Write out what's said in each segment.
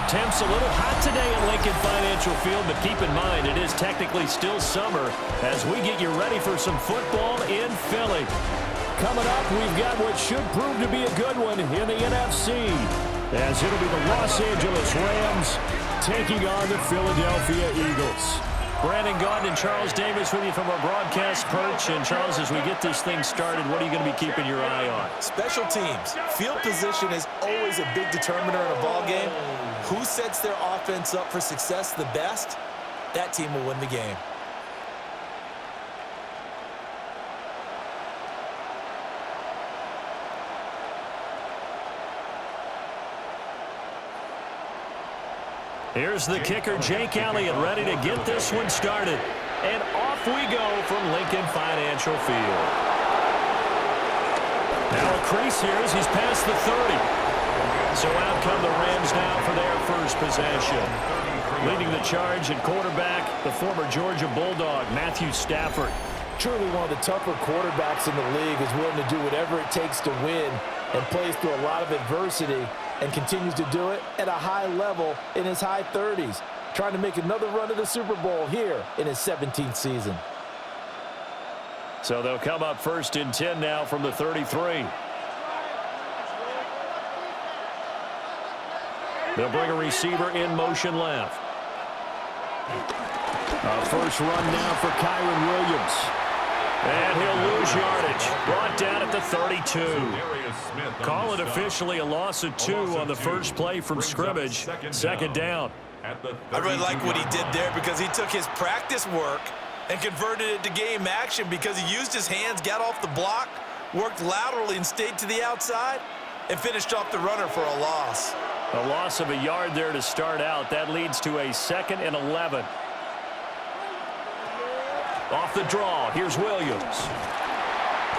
Temps a little hot today at Lincoln Financial Field, but keep in mind it is technically still summer as we get you ready for some football in Philly. Coming up, we've got what should prove to be a good one in the NFC, as it'll be the Los Angeles Rams taking on the Philadelphia Eagles. Brandon Gaudin and Charles Davis with you from our broadcast perch. And Charles, as we get this thing started, what are you going to be keeping your eye on? Special teams. Field position is always a big determiner in a ball game. Who sets their offense up for success the best, that team will win the game. Here's the kicker, Jake Elliott, ready to get this one started. And off we go from Lincoln Financial Field. Now a crease here as he's past the 30. So out come the Rams now for their first possession. Leading the charge at quarterback, the former Georgia Bulldog, Matthew Stafford. Truly one of the tougher quarterbacks in the league, is willing to do whatever it takes to win and plays through a lot of adversity and continues to do it at a high level in his high 30s, trying to make another run at the Super Bowl here in his 17th season. So they'll come up 1st and 10 now from the 33. They'll bring a receiver in motion left. A first run now for Kyron Williams. And he'll lose yardage. Brought down at the 32. Call it officially a loss of 2 on the first play from scrimmage. Second down. I really like what he did there because he took his practice work and converted it to game action because he used his hands, got off the block, worked laterally and stayed to the outside, and finished off the runner for a loss. A loss of a yard there to start out. That leads to a 2nd and 11. Off the draw, here's Williams.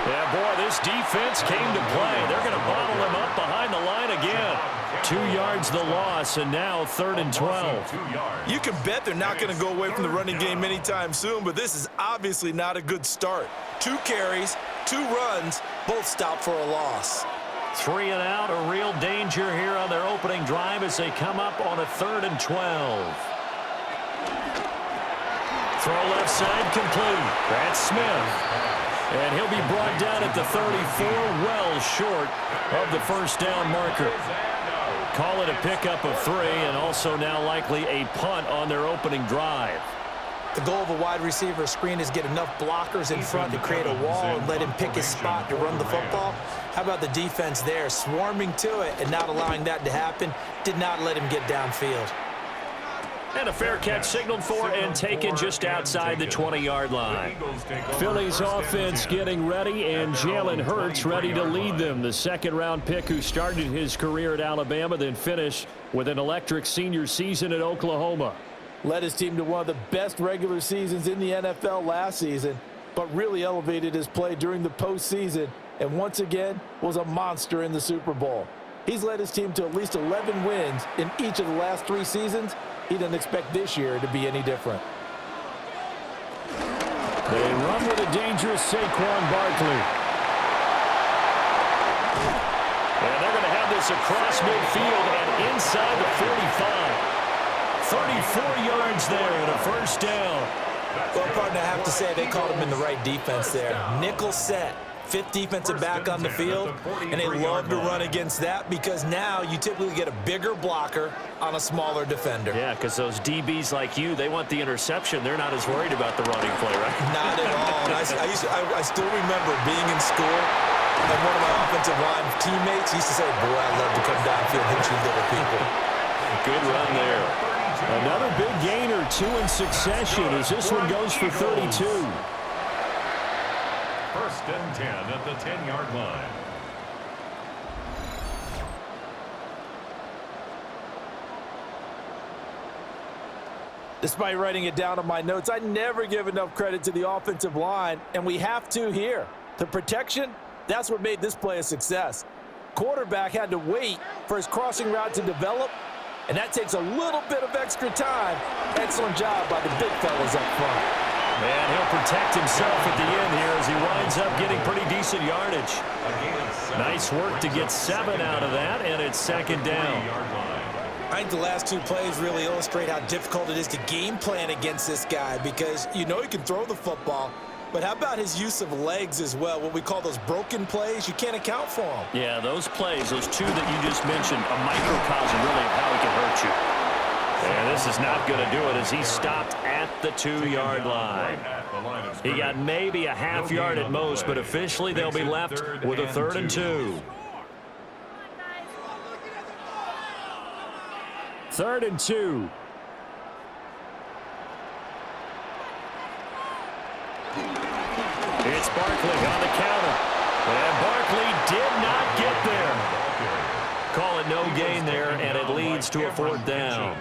Yeah, boy, this defense came to play. They're going to bottle him up behind the line again. 2 yards the loss, and now 3rd and 12. You can bet they're not going to go away from the running game anytime soon, but this is obviously not a good start. 2 carries, 2 runs, both stopped for a loss. 3 and out, a real danger here on their opening drive as they come up on a 3rd and 12. Throw left side complete. That's Smith. And he'll be brought down at the 34, well short of the first down marker. Call it a pickup of 3, and also now likely a punt on their opening drive. The goal of a wide receiver screen is get enough blockers in front to create a wall and let him pick his spot to run the football. How about the defense there, swarming to it and not allowing that to happen? Did not let him get downfield. And a fair catch signaled for and taken just outside the 20-yard line. Philly's offense getting ready, and Jalen Hurts ready to lead them. The 2nd-round pick who started his career at Alabama, then finished with an electric senior season at Oklahoma. Led his team to one of the best regular seasons in the NFL last season, but really elevated his play during the postseason, and once again was a monster in the Super Bowl. He's led his team to at least 11 wins in each of the last 3 seasons. He doesn't expect this year to be any different. They run with a dangerous Saquon Barkley. And they're going to have this across midfield and inside the 45. 34 yards there and a first down. Well, partner, I have to say they called him in the right defense there. Nickel set. 5th defensive back on the field, and they love to run against that because now you typically get a bigger blocker on a smaller defender. Yeah, because those DBs like you, they want the interception. They're not as worried about the running play, right? Not at all. And I still remember being in school, and one of my offensive line teammates used to say, boy, I love to come downfield and hit you little people. Good run there. Another big gainer, 2 in succession as this one goes for 32. 1st and 10 at the 10-yard line. Despite writing it down on my notes, I never give enough credit to the offensive line, and we have to here. The protection, that's what made this play a success. Quarterback had to wait for his crossing route to develop, and that takes a little bit of extra time. Excellent job by the big fellas up front. And he'll protect himself at the end here as he winds up getting pretty decent yardage. Nice work to get 7 out of that, and it's 2nd down. I think the last two plays really illustrate how difficult it is to game plan against this guy because you know he can throw the football, but how about his use of legs as well, what we call those broken plays? You can't account for them. Yeah, those plays, those two that you just mentioned, a microcosm really of how he can hurt you. And this is not going to do it as he stopped at the 2-yard line. He got maybe a half yard at most, but officially they'll be left with a 3rd and 2. 3rd and 2. It's Barkley on the counter. And Barkley did not get there. Call it no gain there, and it leads to a 4th down.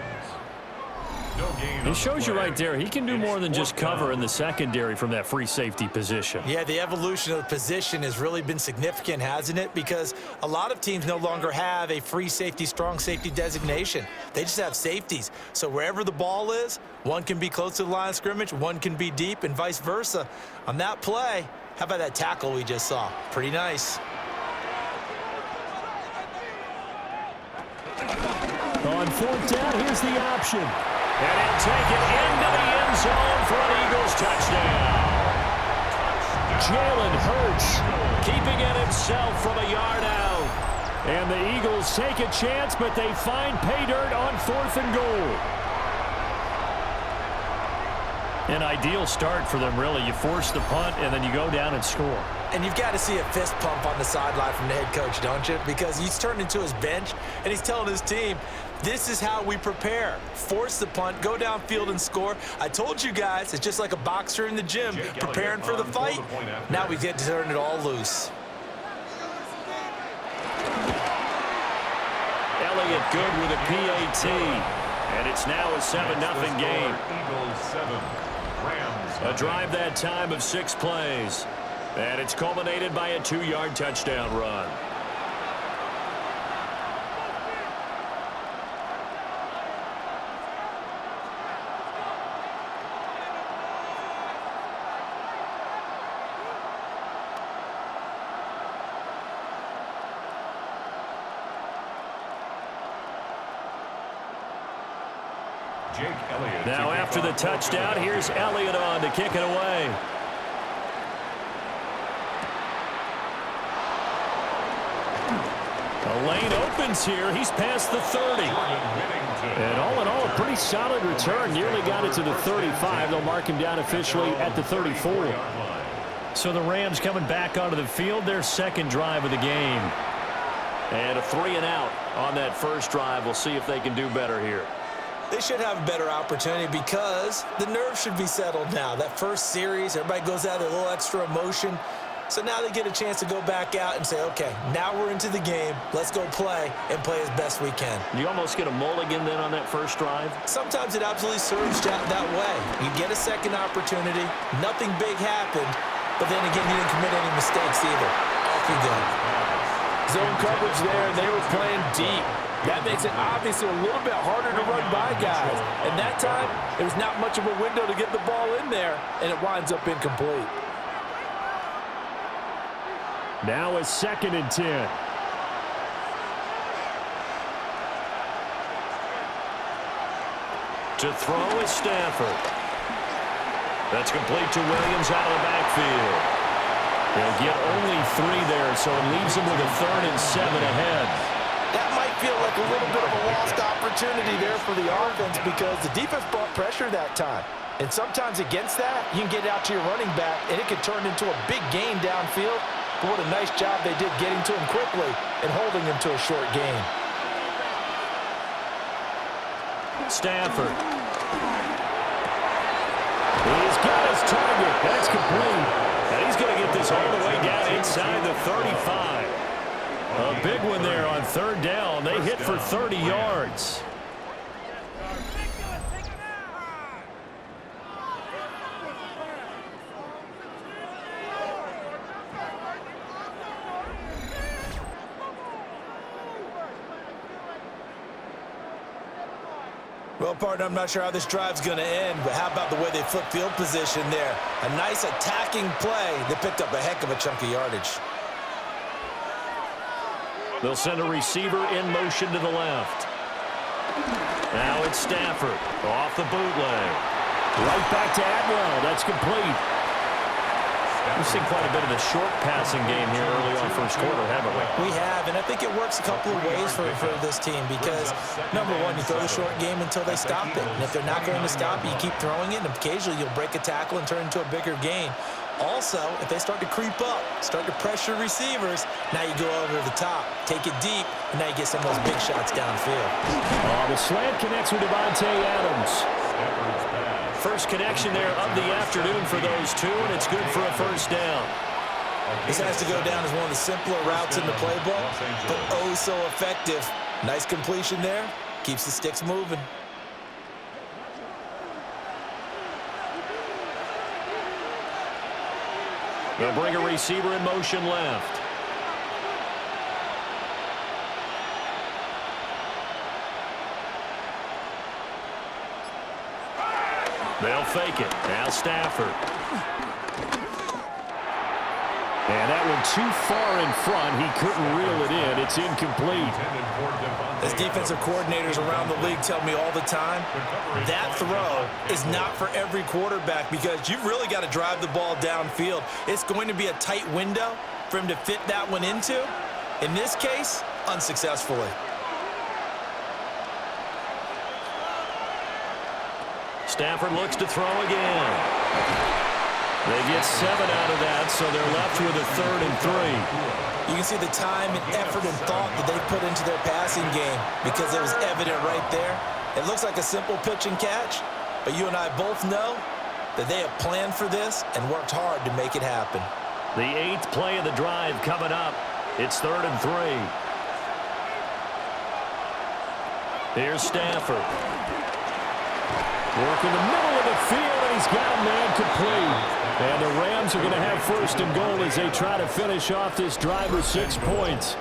It shows you right there, he can do more than just cover in the secondary from that free safety position. Yeah, the evolution of the position has really been significant, hasn't it? Because a lot of teams no longer have a free safety, strong safety designation. They just have safeties. So wherever the ball is, one can be close to the line of scrimmage, one can be deep, and vice versa. On that play, how about that tackle we just saw? Pretty nice. On 4th down, here's the option. And he'll take it into the end zone for an Eagles touchdown. Jalen Hurts keeping it himself from a yard out. And the Eagles take a chance, but they find pay dirt on 4th and goal. An ideal start for them, really. You force the punt, and then you go down and score. And you've got to see a fist pump on the sideline from the head coach, don't you? Because he's turned into his bench, and he's telling his team, this is how we prepare. Force the punt, go downfield and score. I told you guys, it's just like a boxer in the gym, preparing for the fight. Now we get to turn it all loose. Elliott good with a PAT. And it's now a 7-0 game. A drive that time of 6 plays. And it's culminated by a 2-yard touchdown run. Now after the touchdown, here's Elliott on to kick it away. The lane opens here. He's past the 30. And all in all, a pretty solid return. Nearly got it to the 35. They'll mark him down officially at the 34. So the Rams coming back onto the field, their 2nd drive of the game. And a 3-and-out on that first drive. We'll see if they can do better here. They should have a better opportunity because the nerves should be settled now. That first series, everybody goes out with a little extra emotion. So now they get a chance to go back out and say, okay, now we're into the game. Let's go play and play as best we can. You almost get a mulligan then on that first drive? Sometimes it absolutely serves that way. You get a second opportunity. Nothing big happened. But then again, you didn't commit any mistakes either. Off you go. Zone coverage there. They were playing deep. That makes it obviously a little bit harder to run by guys. And that time, there's not much of a window to get the ball in there, and it winds up incomplete. Now a 2nd and 10. To throw is Stafford. That's complete to Williams out of the backfield. They'll get only 3 there, so it leaves them with a 3rd and 7 ahead. That might feel like a little bit of a lost opportunity there for the offense because the defense brought pressure that time. And sometimes against that, you can get out to your running back, and it can turn into a big gain downfield. But what a nice job they did getting to him quickly and holding him to a short gain. Stafford. He's got his target. That's complete. And he's going to get this all the way down inside the 35. A big one there on 3rd down. They hit for 30 yards. Well, partner, I'm not sure how this drive's going to end, but how about the way they flip field position there? A nice attacking play that picked up a heck of a chunk of yardage. They'll send a receiver in motion to the left. Now it's Stafford off the bootleg. Right back to Atwell. That's complete. We've seen quite a bit of the short passing game here early on first quarter, haven't we? We have, and I think it works a couple of ways for this team because, number one, you throw the short game until they stop it. And if they're not going to stop it, you keep throwing it, and occasionally you'll break a tackle and turn into a bigger gain. Also, if they start to creep up, start to pressure receivers, now you go over the top, take it deep, and now you get some of those big shots downfield. The slant connects with Devontae Adams. First connection there of the afternoon for those two, and it's good for a first down. This has to go down as one of the simpler routes in the playbook, but oh so effective. Nice completion there, keeps the sticks moving. They'll bring a receiver in motion left. They'll fake it. Now Stafford. And that one too far in front. He couldn't reel it in. It's incomplete. As defensive coordinators around the league tell me all the time, that throw is not for every quarterback because you've really got to drive the ball downfield. It's going to be a tight window for him to fit that one into. In this case, unsuccessfully. Stafford looks to throw again. They get 7 out of that, so they're left with a 3rd and 3. You can see the time and effort and thought that they put into their passing game because it was evident right there. It looks like a simple pitch and catch, but you and I both know that they have planned for this and worked hard to make it happen. The 8th play of the drive coming up. It's 3rd and 3. Here's Stafford. Working the middle of the field, and he's got a man complete. And the Rams are going to have 1st and goal as they try to finish off this drive with 6 points.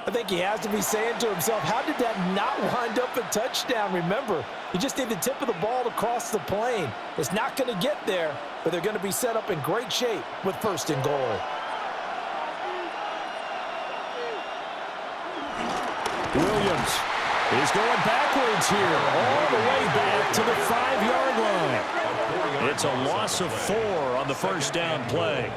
I think he has to be saying to himself, how did that not wind up a touchdown? Remember, you just need the tip of the ball to cross the plane. It's not going to get there, but they're going to be set up in great shape with 1st and goal. Williams is going backwards here, all the way back to the 5-yard line. It's a loss of 4 on the first down play.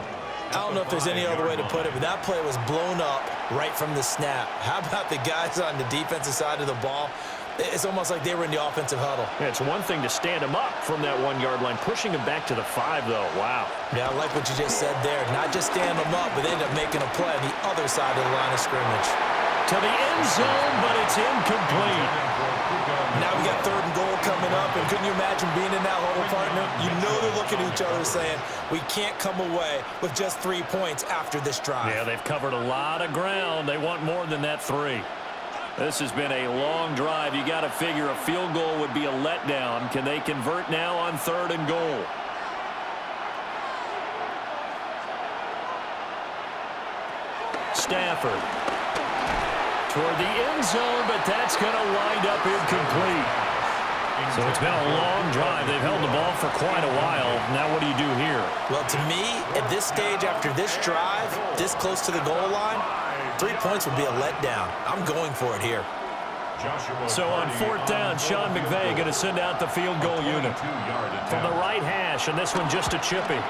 I don't know if there's any other way to put it, but that play was blown up right from the snap. How about the guys on the defensive side of the ball? It's almost like they were in the offensive huddle. Yeah, it's one thing to stand him up from that 1-yard line. Pushing him back to the 5, though. Wow. Yeah, I like what you just said there. Not just stand them up, but they end up making a play on the other side of the line of scrimmage. To the end zone, but it's incomplete. Now we got 3rd and goal coming up, and couldn't you imagine being in that huddle, partner? You know they're looking at each other saying, we can't come away with just 3 points after this drive. Yeah, they've covered a lot of ground. They want more than that 3. This has been a long drive. You got to figure a field goal would be a letdown. Can they convert now on 3rd and goal? Stafford toward the end zone, but that's going to wind up incomplete. So it's been a long drive. They've held the ball for quite a while. Now what do you do here? Well, to me, at this stage after this drive, this close to the goal line, 3 points would be a letdown. I'm going for it here. So on 4th down, Sean McVay going to send out the field goal unit from the right hash, and this one just a chippy.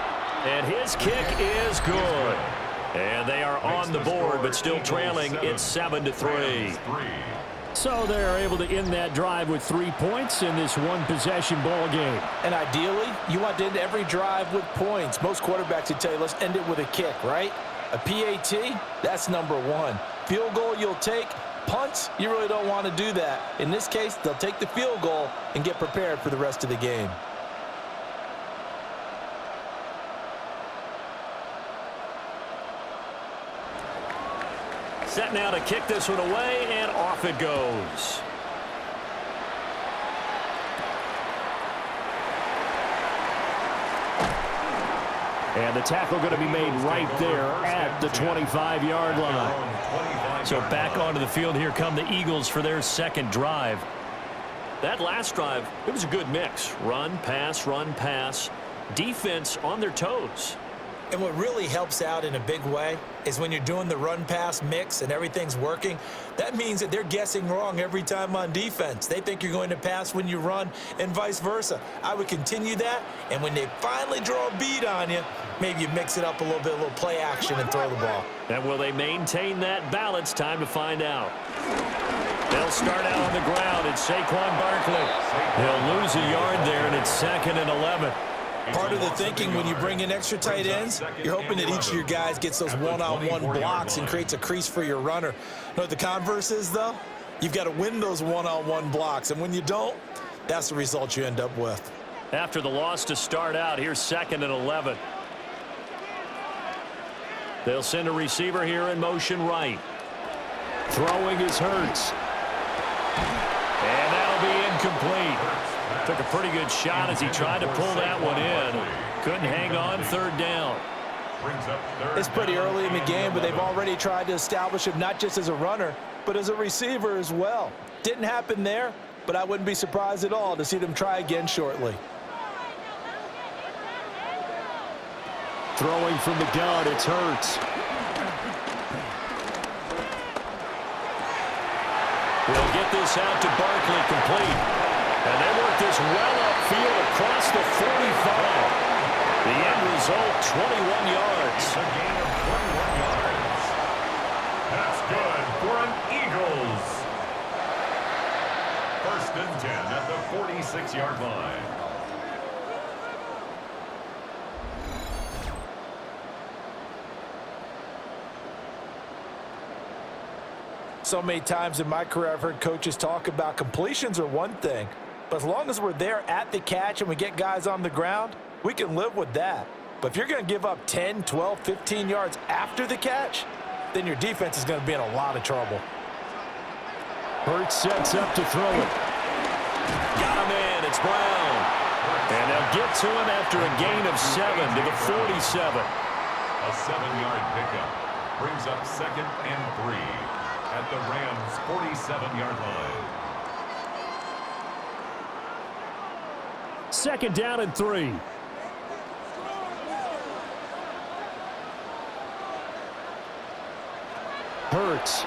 And his kick is good. And they are on the board, but still trailing. It's 7-3. So they're able to end that drive with 3 points in this one-possession ball game. And ideally, you want to end every drive with points. Most quarterbacks would tell you, let's end it with a kick, right? A PAT, that's number 1. Field goal you'll take. Punts, you really don't want to do that. In this case, they'll take the field goal and get prepared for the rest of the game. Set now to kick this one away, and off it goes. And the tackle going to be made right there at the 25-yard line. So back onto the field, here come the Eagles for their 2nd drive. That last drive, it was a good mix. Run, pass, defense on their toes. And what really helps out in a big way is when you're doing the run-pass mix and everything's working, that means that they're guessing wrong every time on defense. They think you're going to pass when you run and vice versa. I would continue that, and when they finally draw a beat on you, maybe you mix it up a little bit, a little play action and throw the ball. And will they maintain that balance? Time to find out. They'll start out on the ground. It's Saquon Barkley. He'll lose a yard there, and it's 2nd and 11. Part of the thinking when you bring in extra tight ends, you're hoping that each of your guys gets those one-on-one blocks and creates a crease for your runner. You know what the converse is, though? You've got to win those one-on-one blocks, and when you don't, that's the result you end up with. After the loss to start out, here's 2nd and 11. They'll send a receiver here in motion right. Throwing is Hurts. And that'll be incomplete. Took a pretty good shot as he tried to pull that one in. Couldn't hang on 3rd down. It's pretty early in the game, but they've already tried to establish him not just as a runner, but as a receiver as well. Didn't happen there, but I wouldn't be surprised at all to see them try again shortly. Throwing from the gun, it's Hurts. They'll get this out to Barkley, complete. And they work this well upfield across the 45. The end result, 21 yards. A gain of 21 yards. That's good for an Eagles. 1st and 10 at the 46-yard line. So many times in my career I've heard coaches talk about completions are one thing, but as long as we're there at the catch and we get guys on the ground, we can live with that. But if you're going to give up 10, 12, 15 yards after the catch, then your defense is going to be in a lot of trouble. Hurts sets up to throw it. Got him in. It's Brown. And they'll get to him after a gain of 7 to the 47. A 7-yard pickup brings up 2nd and 3 at the Rams' 47-yard line. 2nd down and 3. Hurts.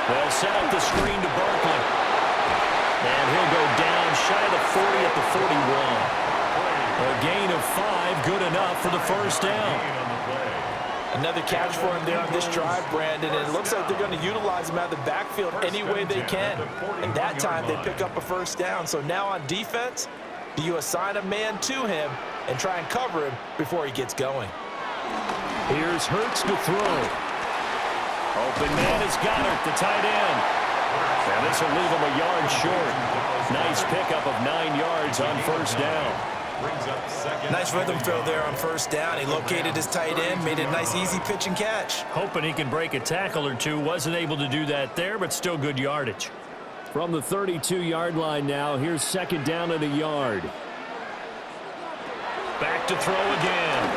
They'll set up the screen to Barkley. And he'll go down shy of the 40 at the 41. A gain of 5, good enough for the 1st down. Another catch for him there on this drive, Brandon, and it looks like they're going to utilize him out of the backfield any way they can. And that time they pick up a 1st down. So now on defense, do you assign a man to him and try and cover him before he gets going? Here's Hurts to throw. Open man is Goddard, the tight end. And this will leave him a yard short. Nice pickup of 9 yards on 1st down. Nice rhythm throw there on 1st down. He located his tight end, made a nice easy pitch and catch. Hoping he can break a tackle or two. Wasn't able to do that there, but still good yardage. From the 32-yard line now, here's 2nd down and a yard. Back to throw again.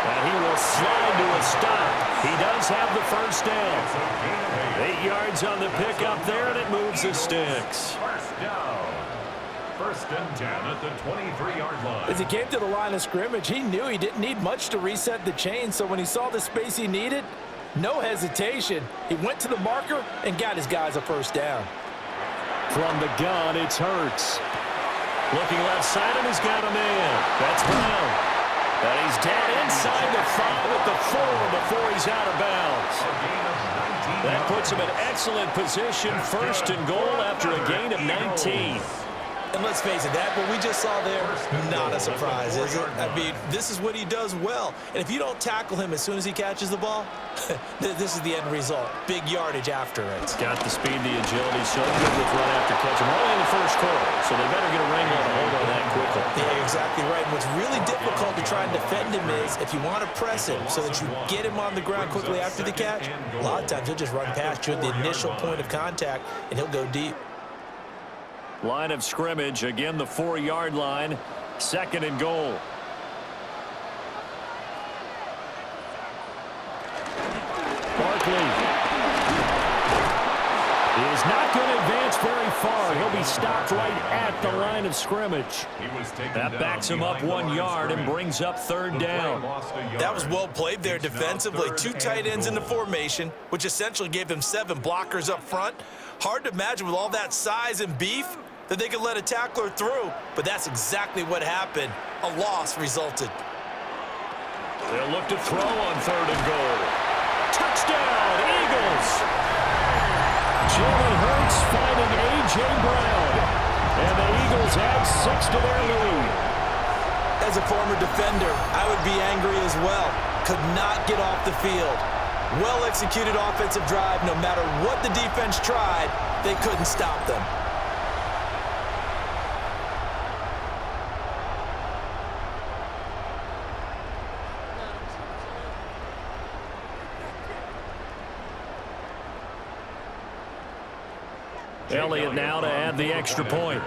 And he will slide to a stop. He does have the 1st down. 8 yards on the pickup there, and it moves the sticks. 1st down. 1st and 10 at the 23-yard line. As he came to the line of scrimmage, he knew he didn't need much to reset the chain, so when he saw the space he needed, no hesitation. He went to the marker and got his guys a 1st down. From the gun, it's Hurts. Looking left side, and he's got a man. That's Brown. And he's down inside the 5 at the 4 before he's out of bounds. That puts him in excellent position, 1st and goal after a gain of 19. And let's face it, that what we just saw there, not a surprise, is it? I mean, this is what he does well. And if you don't tackle him as soon as he catches the ball, this is the end result. Big yardage after it. Got the speed, the agility, so good with run after catch. I'm only in the 1st quarter, so they better get a wrangle to hold on that quickly. Yeah, exactly right. And what's really difficult to try and defend him is if you want to press him so that you get him on the ground quickly after the catch, a lot of times he'll just run past you at the initial point of contact, and he'll go deep. Line of scrimmage, again the 4-yard line, 2nd and goal. Barkley is not going to advance very far. He'll be stopped right at the line of scrimmage. That backs him up 1 yard and brings up third down. That was well played there defensively. 2 tight ends in the formation, which essentially gave them 7 blockers up front. Hard to imagine with all that size and beef that they could let a tackler through, but that's exactly what happened. A loss resulted. They'll look to throw on 3rd and goal. Touchdown, Eagles! Jalen Hurts finding A.J. Brown. And the Eagles add 6 to their lead. As a former defender, I would be angry as well. Could not get off the field. Well-executed offensive drive. No matter what the defense tried, they couldn't stop them. Elliott now to add the extra point.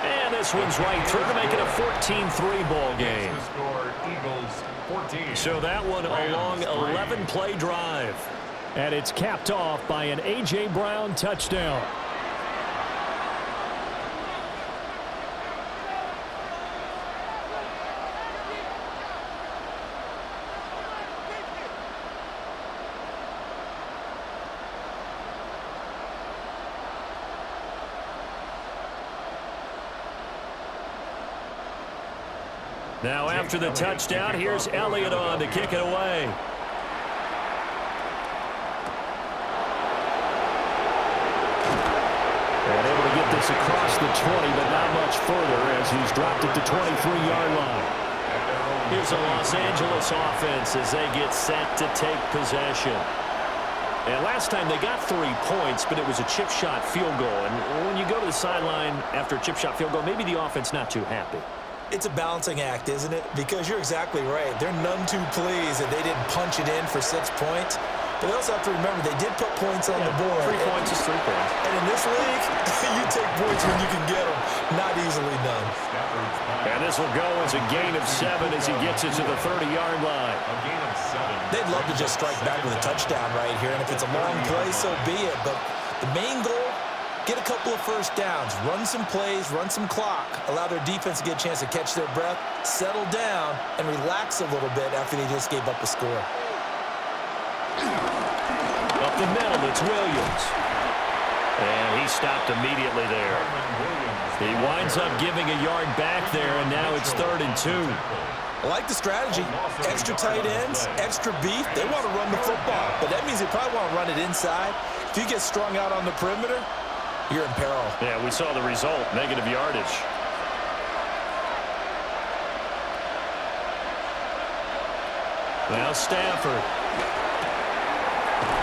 And this one's right through to make it a 14-3 ball game. So that one a long 11-play drive. And it's capped off by an A.J. Brown touchdown. Now after the touchdown, here's Elliott on to kick it away. And able to get this across the 20, but not much further as he's dropped it to 23-yard line. Here's a Los Angeles offense as they get set to take possession. And last time they got 3 points, but it was a chip shot field goal. And when you go to the sideline after a chip shot field goal, maybe the offense not too happy. It's a balancing act, isn't it? Because you're exactly right. They're none too pleased that they didn't punch it in for 6 points. But they also have to remember they did put points on the board. 3 points is 3 points. And in this league, you take points when you can get them. Not easily done. And this will go as a gain of 7 as he gets it to the 30-yard line. They'd love to just strike back with a touchdown right here. And if it's a long play, so be it. But the main goal, get a couple of first downs, run some plays, run some clock, allow their defense to get a chance to catch their breath, settle down, and relax a little bit after they just gave up a score. Up the middle, it's Williams. And he stopped immediately there. He winds up giving a yard back there, and now it's 3rd and 2. I like the strategy. Extra tight ends, extra beef. They want to run the football, but that means they probably want to run it inside. If you get strung out on the perimeter, you're in peril. Yeah, we saw the result, negative yardage. Now Stafford.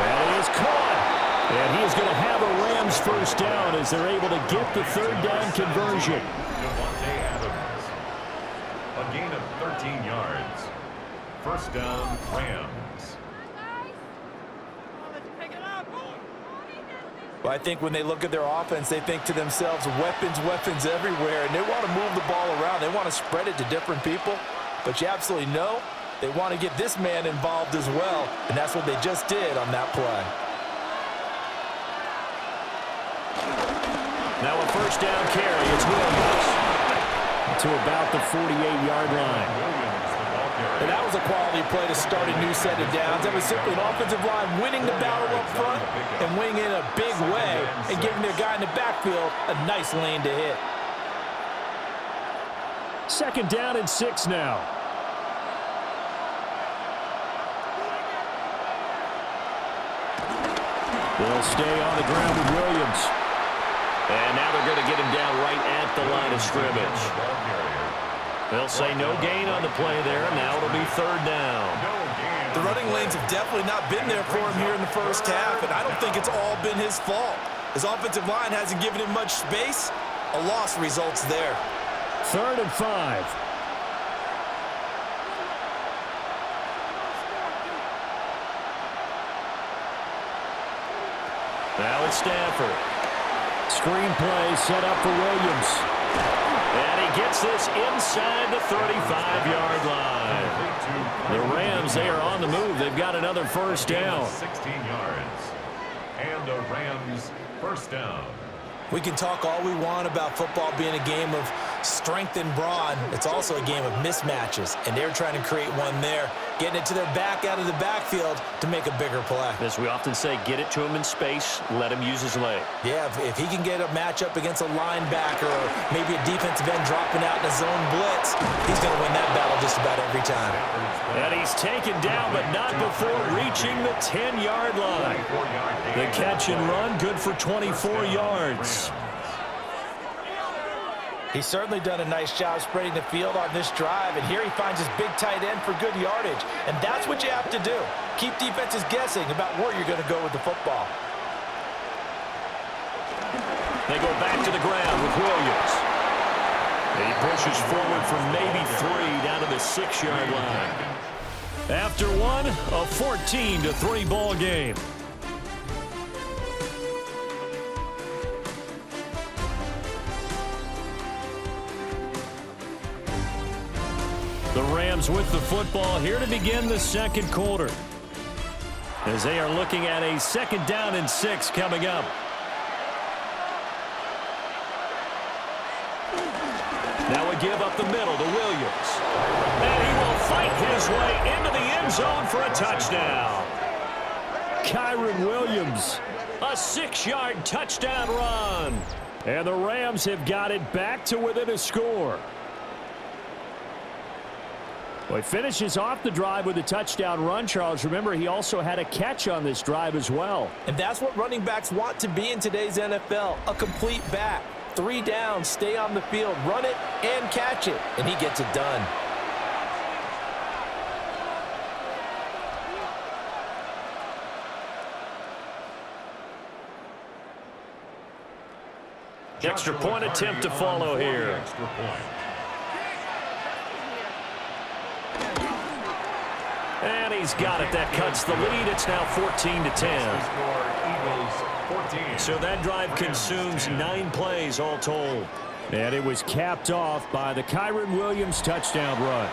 And he is caught. And he is going to have a Rams first down as they're able to get the 3rd down conversion. A gain of 13 yards. First down, Rams. Well, I think when they look at their offense, they think to themselves, weapons, weapons everywhere, and they want to move the ball around. They want to spread it to different people, but you absolutely know they want to get this man involved as well, and that's what they just did on that play. Now a first down carry. It's Williams to about the 48-yard line. And that was a quality play to start a new set of downs. That was simply an offensive line winning the battle up front and winning in a big way and giving their guy in the backfield a nice lane to hit. 2nd down and 6 now. They'll stay on the ground with Williams. And now they're going to get him down right at the line of scrimmage. They'll say no gain on the play there. Now it'll be 3rd down. The running lanes have definitely not been there for him here in the first half, and I don't think it's all been his fault. His offensive line hasn't given him much space. A loss results there. 3rd and 5. Now it's Stafford. Screen play set up for Williams. And he gets this inside the 35-yard line. The Rams, they are on the move. They've got another first down. 16 yards. And a Rams first down. We can talk all we want about football being a game of strength and brawn. It's also a game of mismatches, and they're trying to create one there, getting it to their back out of the backfield to make a bigger play. As we often say, get it to him in space, let him use his leg. Yeah, if he can get a matchup against a linebacker or maybe a defensive end dropping out in a zone blitz, he's going to win that battle just about every time. And he's taken down, but not before reaching the 10-yard line. The catch and run, good for 24 yards. He's certainly done a nice job spreading the field on this drive, and here he finds his big tight end for good yardage. And that's what you have to do. Keep defenses guessing about where you're going to go with the football. They go back to the ground with Williams. He pushes forward for maybe 3 down to the 6-yard line. After one, a 14-3 ball game. The Rams with the football here to begin the second quarter, as they are looking at a 2nd down and 6 coming up. Now a give up the middle to Williams. And he will fight his way into the end zone for a touchdown. Kyron Williams, a 6-yard touchdown run. And the Rams have got it back to within a score. Well, he finishes off the drive with a touchdown run, Charles. Remember, he also had a catch on this drive as well. And that's what running backs want to be in today's NFL, a complete back. 3 downs, stay on the field, run it, and catch it. And he gets it done. Extra point attempt to follow here. And he's got it. That cuts the lead. It's now 14-10. So that drive consumes 9 plays all told. And it was capped off by the Kyron Williams touchdown run.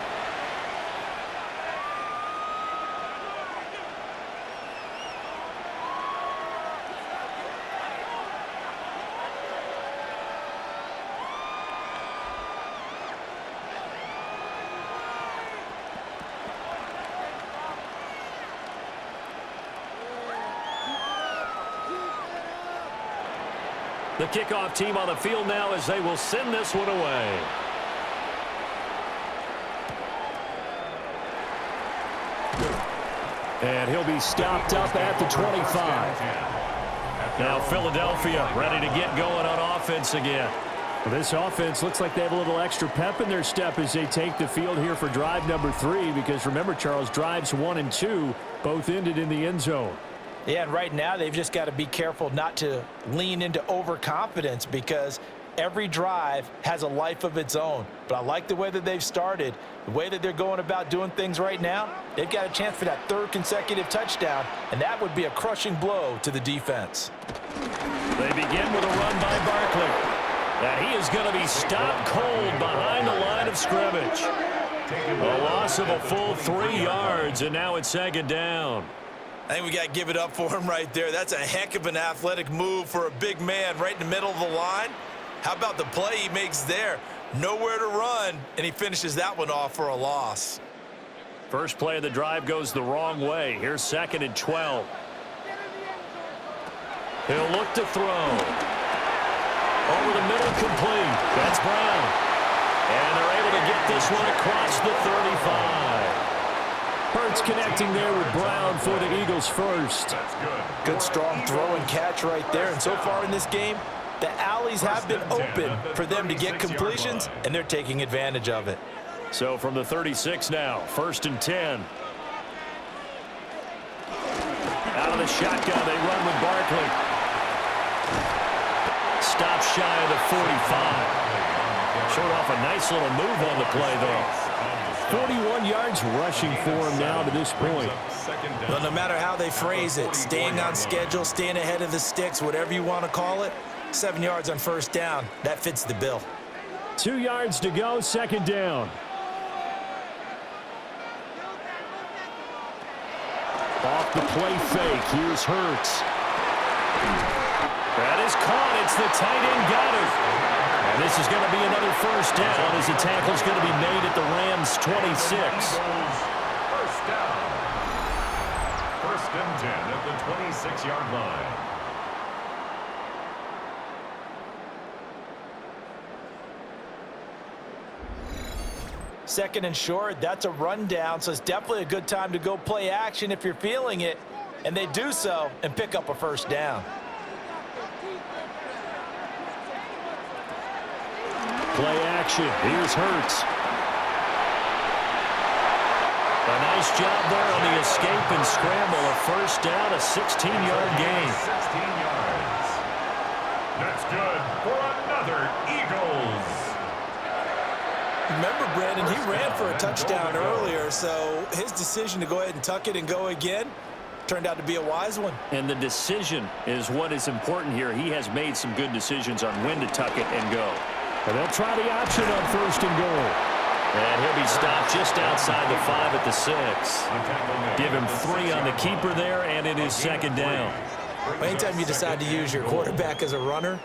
The kickoff team on the field now as they will send this one away. And he'll be stopped up at the 25. Now Philadelphia ready to get going on offense again. Well, this offense looks like they have a little extra pep in their step as they take the field here for drive number 3. Because remember, Charles, drives 1 and 2 both ended in the end zone. Yeah, and right now they've just got to be careful not to lean into overconfidence because every drive has a life of its own. But I like the way that they've started, the way that they're going about doing things right now. They've got a chance for that 3rd consecutive touchdown, and that would be a crushing blow to the defense. They begin with a run by Barkley. And he is going to be stopped cold behind the line of scrimmage. A loss of a full 3 yards, and now it's 2nd down. I think we got to give it up for him right there. That's a heck of an athletic move for a big man right in the middle of the line. How about the play he makes there? Nowhere to run, and he finishes that one off for a loss. First play of the drive goes the wrong way. Here's 2nd and 12. He'll look to throw. Over the middle, complete. That's Brown. And they're able to get this one across the 35. Hurts connecting there with Brown for the Eagles first. Good strong throw and catch right there. And so far in this game, the alleys have been open for them to get completions, and they're taking advantage of it. So from the 36 now, 1st and 10. Out of the shotgun, they run with Barkley. Stop shy of the 45. Showed off a nice little move on the play, though. 41 yards rushing for him now to this point. Well, no matter how they phrase it, staying on schedule, staying ahead of the sticks, whatever you want to call it, 7 yards on 1st down, that fits the bill. 2 yards to go, second down. Off the play fake. Here's Hurts. That is caught. It's the tight end got it. And this is going to be another first down as the tackle's going to be made at the Rams' 26. First down. First and 10 at the 26-yard line. Second and short, that's a rundown, so it's definitely a good time to go play action if you're feeling it. And they do so and pick up a first down. Play action. Here's Hurts. A nice job there on the escape and scramble. A first down, a 16-yard gain. 16 yards. That's good for another Eagles. Remember, Brandon, he ran for a touchdown earlier, so his decision to go ahead and tuck it and go again turned out to be a wise one. And the decision is what is important here. He has made some good decisions on when to tuck it and go. And they'll try the option on first and goal. And he'll be stopped just outside the 5 at the 6. Give him 3 on the keeper there, and it is second down. Anytime you decide to use your quarterback as a runner,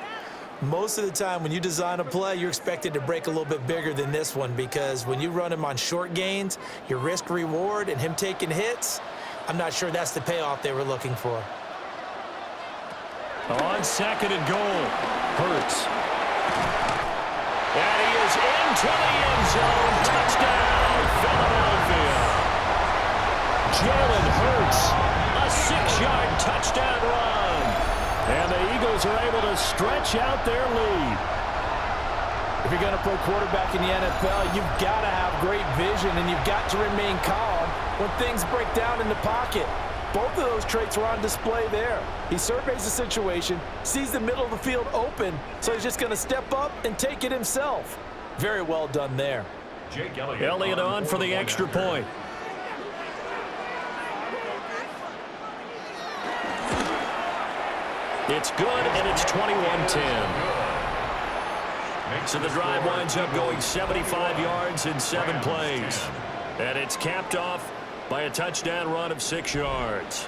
most of the time when you design a play, you're expected to break a little bit bigger than this one, because when you run him on short gains, your risk-reward and him taking hits, I'm not sure that's the payoff they were looking for. On second and goal, Hurts. And he is into the end zone. Touchdown, Philadelphia. Jalen Hurts, a 6-yard touchdown run. And the Eagles are able to stretch out their lead. If you're going to play quarterback in the NFL, you've got to have great vision, and you've got to remain calm when things break down in the pocket. Both of those traits were on display there. He surveys the situation, sees the middle of the field open, so he's just going to step up and take it himself. Very well done there. Jake Elliott on for the extra point. It's good, and it's 21-10. So the drive winds up going 75 yards in 7 plays. And it's capped off by a touchdown run of 6 yards.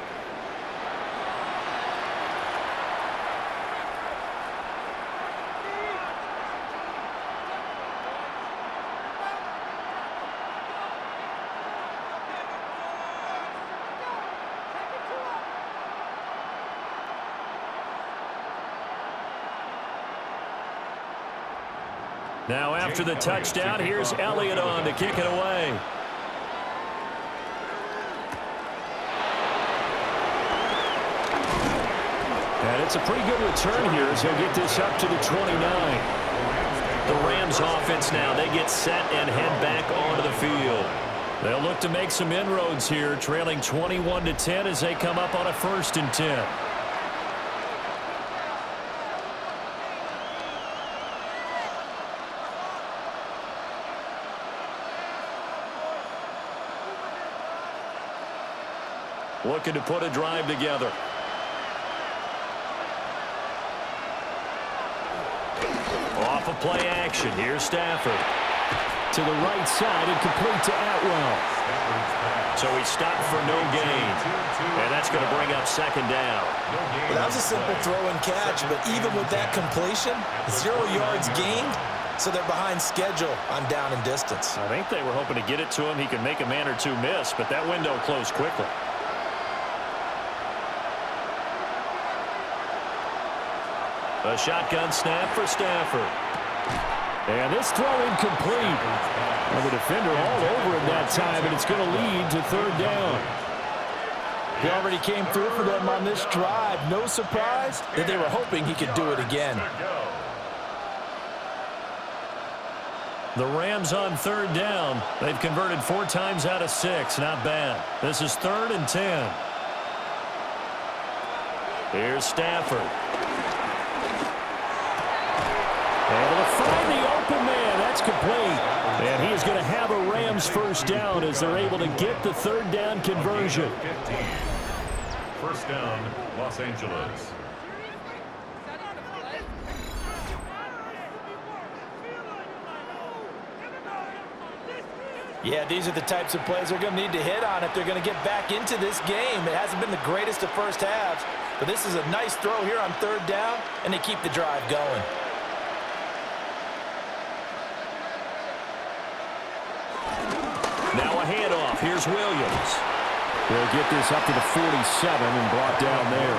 Now after the touchdown, here's Elliott on to kick it away. And it's a pretty good return here as he'll get this up to the 29. The Rams offense now, they get set and head back onto the field. They'll look to make some inroads here, trailing 21-10 as they come up on a 1st and 10. Looking to put a drive together. Off of play action. Here's Stafford. To the right side and complete to Atwell. So he stopped for no gain. And that's going to bring up second down. Well, that was a simple throw and catch, but even with that completion, 0 yards gained, so they're behind schedule on down and distance. I think they were hoping to get it to him. He could make a man or two miss, but that window closed quickly. A shotgun snap for Stafford. And this throw incomplete. And the defender all over him that time, and it's going to lead to 3rd down. He already came through for them on this drive. No surprise that they were hoping he could do it again. The Rams on 3rd down. They've converted 4 times out of 6. Not bad. This is 3rd and 10. Here's Stafford. Able to find the open man. That's complete. And he is going to have a Rams first down as they're able to get the 3rd down conversion. 15. First down, Los Angeles. Yeah, these are the types of plays they're going to need to hit on if they're going to get back into this game. It hasn't been the greatest of first halves, but this is a nice throw here on third down, and they keep the drive going. Now a handoff. Here's Williams. They'll get this up to the 47 and brought down there.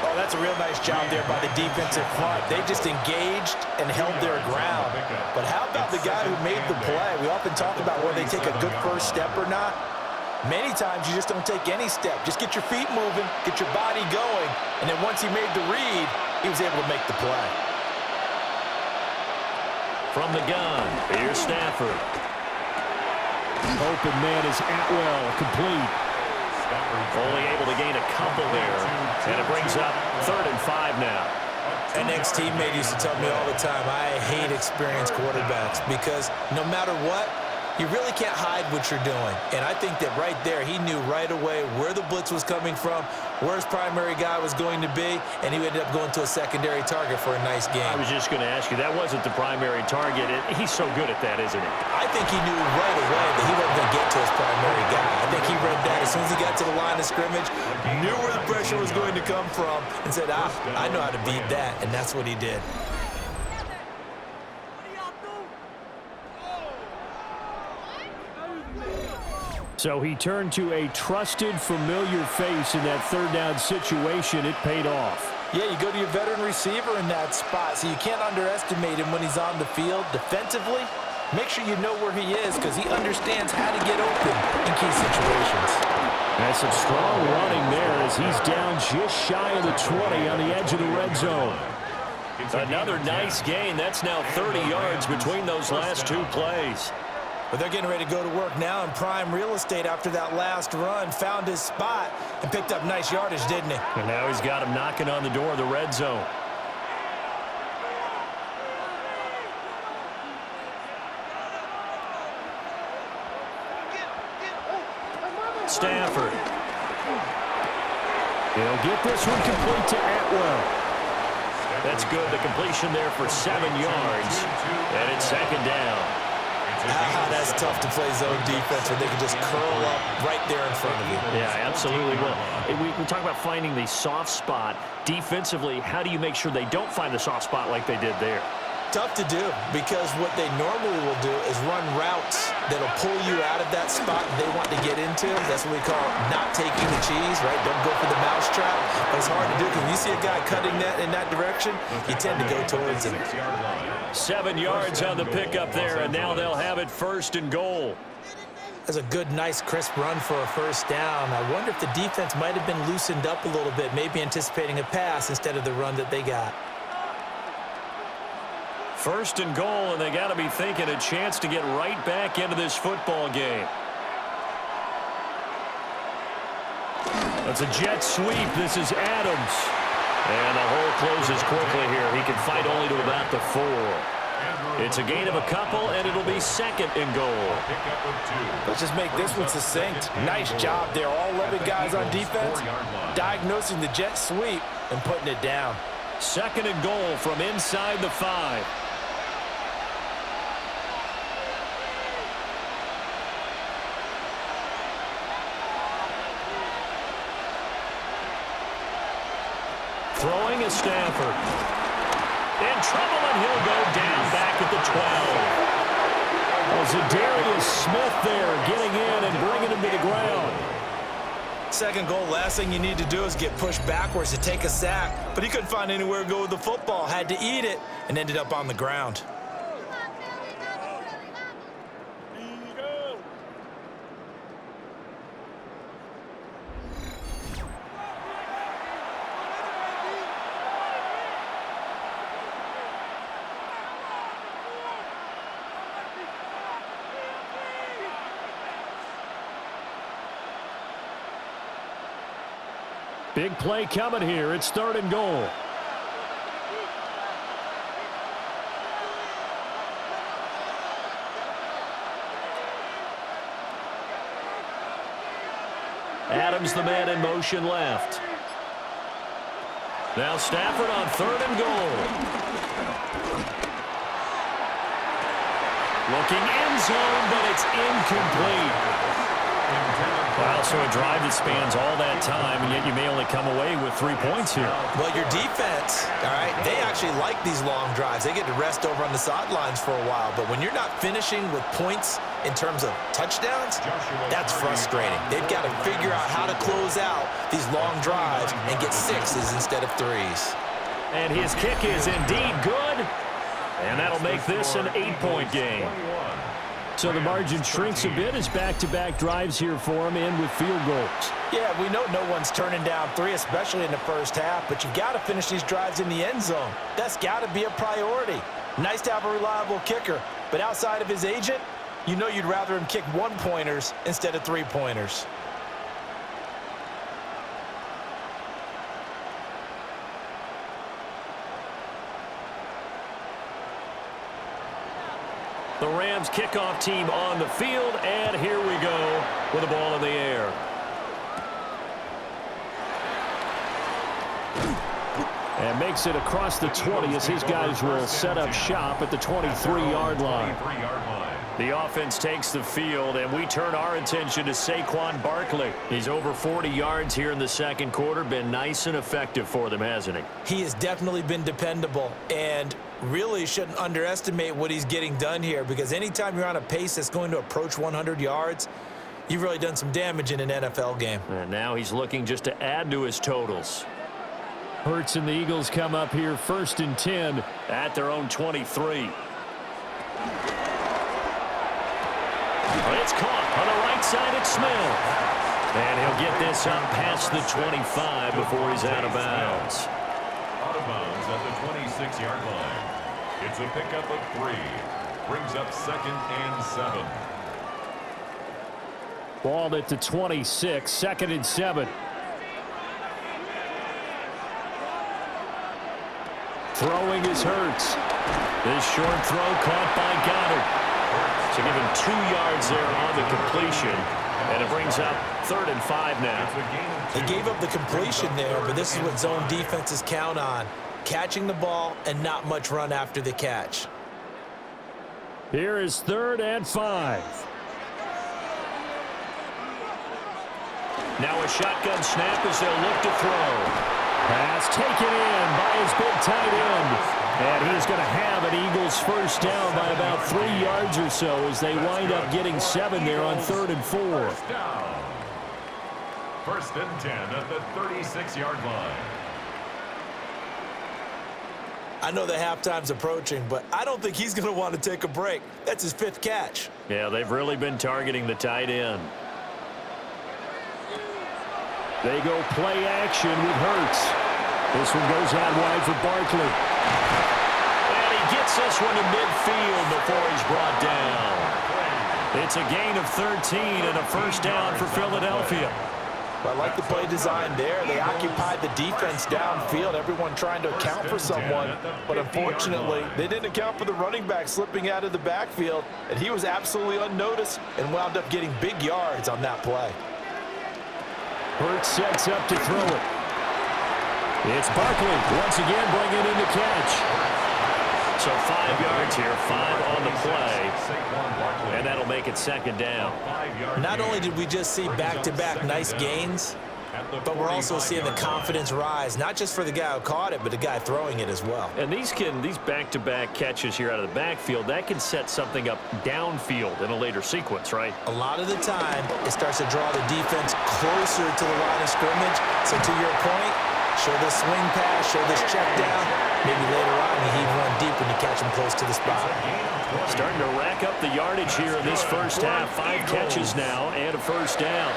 Oh, that's a real nice job there by the defensive front. They just engaged and held their ground. But how about the guy who made the play? We often talk about whether they take a good first step or not. Many times you just don't take any step. Just get your feet moving, get your body going, and then once he made the read, he was able to make the play. From the gun, here's Stafford. Open man is Atwell, complete. Only able to gain a couple there, and it brings up 3rd and 5 now. An ex-teammate used to tell me all the time, I hate experienced quarterbacks because no matter what, you really can't hide what you're doing. And I think that right there, he knew right away where the blitz was coming from, where his primary guy was going to be, and he ended up going to a secondary target for a nice game. I was just going to ask you, that wasn't the primary target. He's so good at that, isn't he? I think he knew right away that he wasn't going to get to his primary guy. I think he read that as soon as he got to the line of scrimmage, knew where the pressure was going to come from, and said, I know how to beat that, and that's what he did. So he turned to a trusted, familiar face in that third down situation. It paid off. Yeah, you go to your veteran receiver in that spot, so you can't underestimate him when he's on the field. Defensively, make sure you know where he is because he understands how to get open in key situations. That's some strong running there as he's down just shy of the 20 on the edge of the red zone. Another nice gain. That's now 30 yards between those last two plays. But they're getting ready to go to work now in prime real estate after that last run. Found his spot and picked up nice yardage, didn't he? And now he's got him knocking on the door of the red zone. Stafford. He'll get this one complete to Atwell. That's good. The completion there for 7 yards. And it's 2nd down. That's tough to play zone defense when they can just curl up right there in front of you. Yeah, absolutely. Well, we talk about finding the soft spot. Defensively, how do you make sure they don't find the soft spot like they did there? Tough to do because what they normally will do is run routes that'll pull you out of that spot they want to get into. That's what we call not taking the cheese, right? Don't go for the mousetrap. But it's hard to do because when you see a guy cutting that in that direction, you tend to go towards him. 7 yards on the pickup there, and now they'll have it 1st and goal. That's a good, nice, crisp run for a 1st down. I wonder if the defense might have been loosened up a little bit, maybe anticipating a pass instead of the run that they got. 1st and goal, and they got to be thinking a chance to get right back into this football game. That's a jet sweep. This is Adams. And the hole closes quickly here. He can fight only to about the 4. It's a gain of a couple, and it'll be 2nd and goal. Let's just make this one succinct. Nice job there. All 11 guys on defense diagnosing the jet sweep and putting it down. 2nd and goal from inside the 5. Throwing is Stafford. In trouble, and he'll go down back at the 12. Zadarius Smith there getting in and bringing him to the ground. 2nd goal, last thing you need to do is get pushed backwards to take a sack. But he couldn't find anywhere to go with the football. Had to eat it and ended up on the ground. Big play coming here. It's 3rd and goal. Adams, the man in motion left. Now Stafford on 3rd and goal. Looking end zone, but it's incomplete. Well, so a drive that spans all that time, and yet you may only come away with 3 points here. Well, your defense, all right, they actually like these long drives. They get to rest over on the sidelines for a while. But when you're not finishing with points in terms of touchdowns, that's frustrating. They've got to figure out how to close out these long drives and get 6s instead of 3s. And his kick is indeed good. And that'll make this an 8-point game. So the margin shrinks a bit as back-to-back drives here for him, in with field goals. Yeah, we know no one's turning down 3, especially in the first half, but you've got to finish these drives in the end zone. That's got to be a priority. Nice to have a reliable kicker, but outside of his agent, you know you'd rather him kick 1-pointers instead of 3-pointers. The Rams kickoff team on the field, and here we go with the ball in the air. And makes it across the 20 as his guys will set up shop at the 23-yard line. The offense takes the field, and we turn our attention to Saquon Barkley. He's over 40 yards here in the second quarter. Been nice and effective for them, hasn't he? He has definitely been dependable, and really shouldn't underestimate what he's getting done here, because anytime you're on a pace that's going to approach 100 yards, you've really done some damage in an NFL game. And now he's looking just to add to his totals. Hurts and the Eagles come up here 1st and 10 at their own 23. It's caught on the right side. It's Smith. And he'll get this up past the 25 before he's out of bounds. Out of bounds at the 26-yard line. It's a pickup of 3. Brings up 2nd and 7. Ball at the 26, 2nd and 7. Throwing is Hurts. This short throw caught by Goddard. So give him 2 yards there on the completion. And it brings up 3rd and 5 now. They gave up the completion there, but this is what zone defenses count on. Catching the ball and not much run after the catch. Here is 3rd and 5. Now a shotgun snap as they'll look to throw. Pass taken in by his big tight end. And he's going to have an Eagles first down by about 3 yards or so as they wind up getting 7 there on 3rd and 4. First down. 1st and 10 at the 36-yard line. I know the halftime's approaching, but I don't think he's going to want to take a break. That's his 5th catch. Yeah, they've really been targeting the tight end. They go play action with Hurts. This one goes out wide for Barkley. And he gets this one to midfield before he's brought down. It's a gain of 13 and a first down for Philadelphia. I like the play design there. They occupied the defense downfield, everyone trying to account for someone. But unfortunately, they didn't account for the running back slipping out of the backfield, and he was absolutely unnoticed and wound up getting big yards on that play. Hurts sets up to throw it. It's Barkley once again bringing in the catch. So 5 yards here, 5 on the play. And that'll make it 2nd down. Not only did we just see back-to-back nice gains, but we're also seeing the confidence rise, not just for the guy who caught it, but the guy throwing it as well. And these back-to-back catches here out of the backfield, that can set something up downfield in a later sequence, right? A lot of the time, it starts to draw the defense closer to the line of scrimmage. So to your point, show this swing pass, show this check down. Maybe later on, he run deep when you catch him close to the spot. Starting to rack up the yardage here in this first half. 5 catches now and a first down.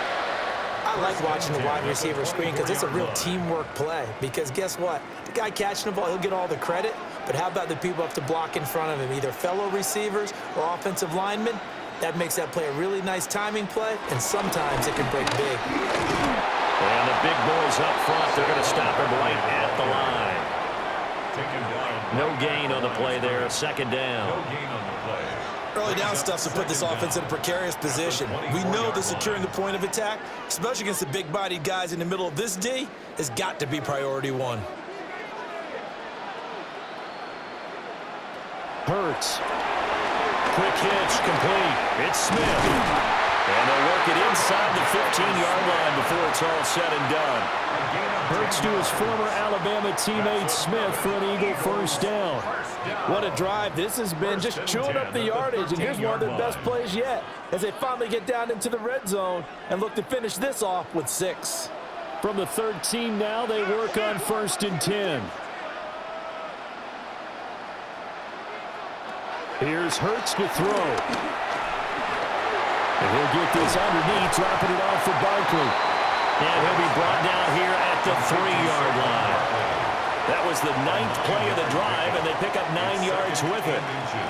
I like watching the wide receiver screen because it's a real teamwork play. Because guess what? The guy catching the ball, he'll get all the credit. But how about the people up to block in front of him, either fellow receivers or offensive linemen? That makes that play a really nice timing play, and sometimes it can break big. And the big boys up front, they're going to stop him right at the line. No gain on the play there, 2nd down. No gain on the play. Early down stuff to put this offense in a precarious position. We know that securing the point of attack, especially against the big-bodied guys in the middle of this D, has got to be priority 1. Hurts quick hitch, complete. It's Smith. And they'll work it inside the 15-yard line before it's all said and done. Hurts to his former Alabama teammate Smith for an Eagle first down. What a drive this has been, just chewing up the yardage. And here's one of their best plays yet as they finally get down into the red zone and look to finish this off with 6. From the 13 now, they work on 1st and 10. Here's Hurts to throw. And he'll get this underneath, dropping it off for Barkley. And he'll be brought down here at the 3-yard line. That was the 9th play of the drive, and they pick up 9 yards with it.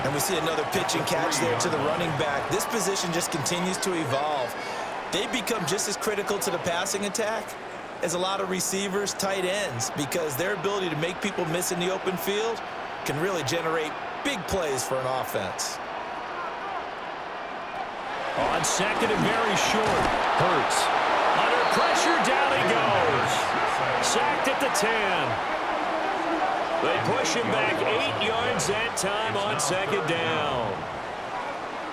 And we see another pitch and catch there to the running back. This position just continues to evolve. They become just as critical to the passing attack as a lot of receivers, tight ends, because their ability to make people miss in the open field can really generate big plays for an offense. On 2nd and very short, Hurts. Under pressure, down he goes. Sacked at the 10. They push him back 8 yards that time on 2nd down.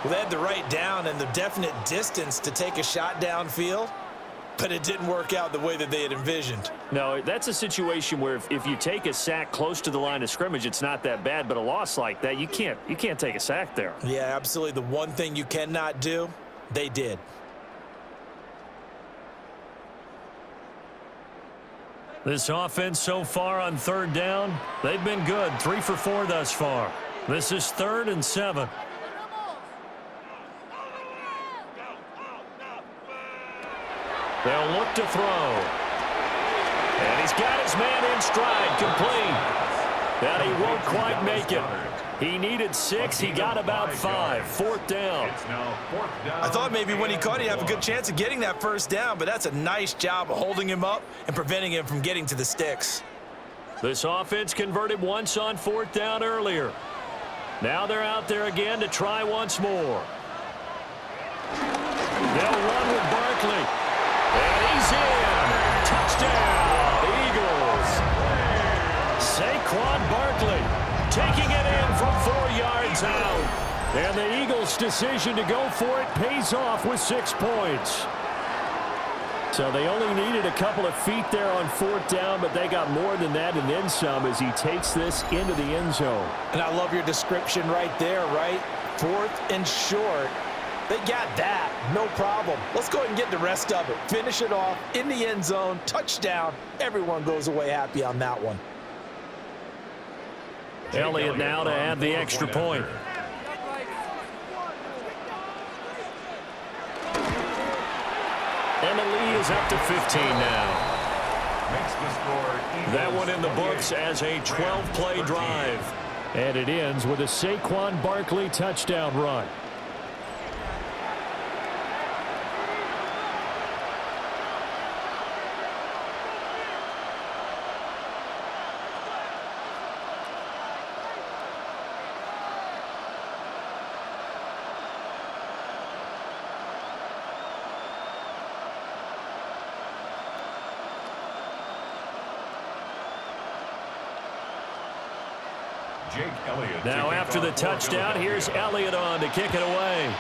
Well, they had the right down and the definite distance to take a shot downfield, but it didn't work out the way that they had envisioned. No, that's a situation where if you take a sack close to the line of scrimmage, it's not that bad, but a loss like that, you can't take a sack there. Yeah, absolutely. The one thing you cannot do, they did. This offense so far on 3rd down, they've been good. 3 for 4 thus far. This is 3rd and 7. They'll look to throw. And he's got his man in stride, complete. And he won't quite make it. He needed 6. He got about 5. 4th down. I thought maybe when he caught it, he'd have a good chance of getting that 1st down, but that's a nice job of holding him up and preventing him from getting to the sticks. This offense converted once on 4th down earlier. Now they're out there again to try once more. They'll run with Barkley. And he's in. Touchdown, Eagles. Saquon Barkley taking it in from 4 yards out. And the Eagles' decision to go for it pays off with 6 points. So they only needed a couple of feet there on 4th down, but they got more than that and then some as he takes this into the end zone. And I love your description right there, right? 4th and short. They got that. No problem. Let's go ahead and get the rest of it. Finish it off in the end zone. Touchdown. Everyone goes away happy on that one. Elliott now to add the extra point. And the lead is up to 15 now. That one in the books as a 12-play drive. And it ends with a Saquon Barkley touchdown run. Now after the touchdown, here's Elliott on to kick it away.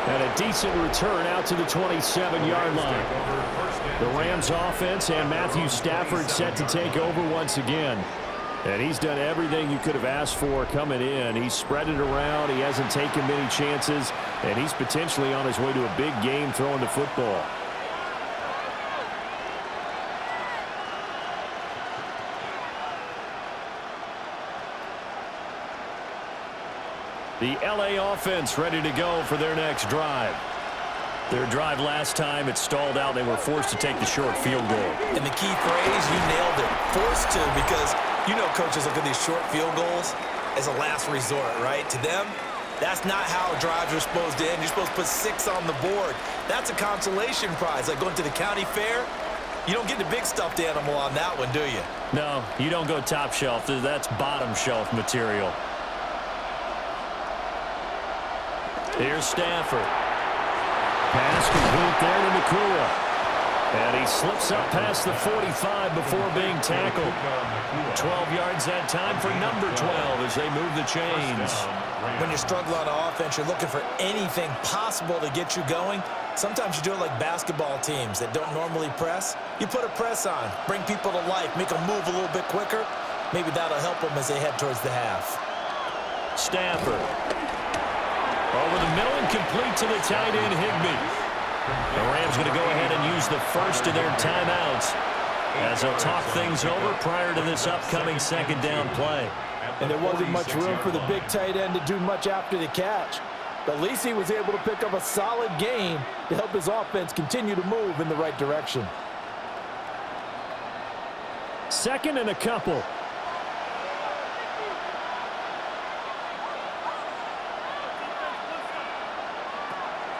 And a decent return out to the 27-yard line. The Rams offense and Matthew Stafford set to take over once again. And he's done everything you could have asked for coming in. He's spread it around. He hasn't taken many chances. And he's potentially on his way to a big game throwing the football. The LA offense ready to go for their next drive. Their drive last time, it stalled out. They were forced to take the short field goal. And the key phrase, you nailed it. Forced to, because you know coaches look at these short field goals as a last resort, right? To them, that's not how drives are supposed to end. You're supposed to put 6 on the board. That's a consolation prize. Like going to the county fair, you don't get the big stuffed animal on that one, do you? No, you don't go top shelf. That's bottom shelf material. Here's Stafford. Pass complete there to Nacua. And he slips up past the 45 before being tackled. 12 yards that time for number 12 as they move the chains. When you struggle on offense, you're looking for anything possible to get you going. Sometimes you do it like basketball teams that don't normally press. You put a press on, bring people to life, make them move a little bit quicker. Maybe that'll help them as they head towards the half. Stafford. Over the middle and complete to the tight end, Higbee. The Rams going to go ahead and use the first of their timeouts as they'll talk things over prior to this upcoming second down play. And there wasn't much room for the big tight end to do much after the catch. But at least he was able to pick up a solid gain to help his offense continue to move in the right direction. Second and a couple.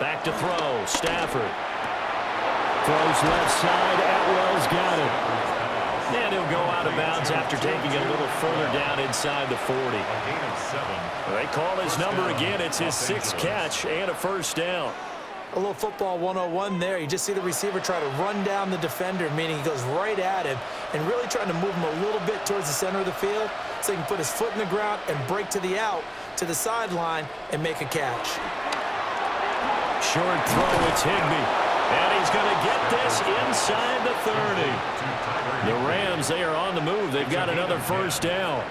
Back to throw. Stafford. Throws left side. Atwell's got it. And he'll go out of bounds after taking it a little further down inside the 40. They call his number again. It's his 6th catch and a first down. A little football 101 there. You just see the receiver try to run down the defender, meaning he goes right at him and really trying to move him a little bit towards the center of the field so he can put his foot in the ground and break to the out, to the sideline, and make a catch. Short throw, it's Higbee. And he's going to get this inside the 30. The Rams, they are on the move. They've got another first down.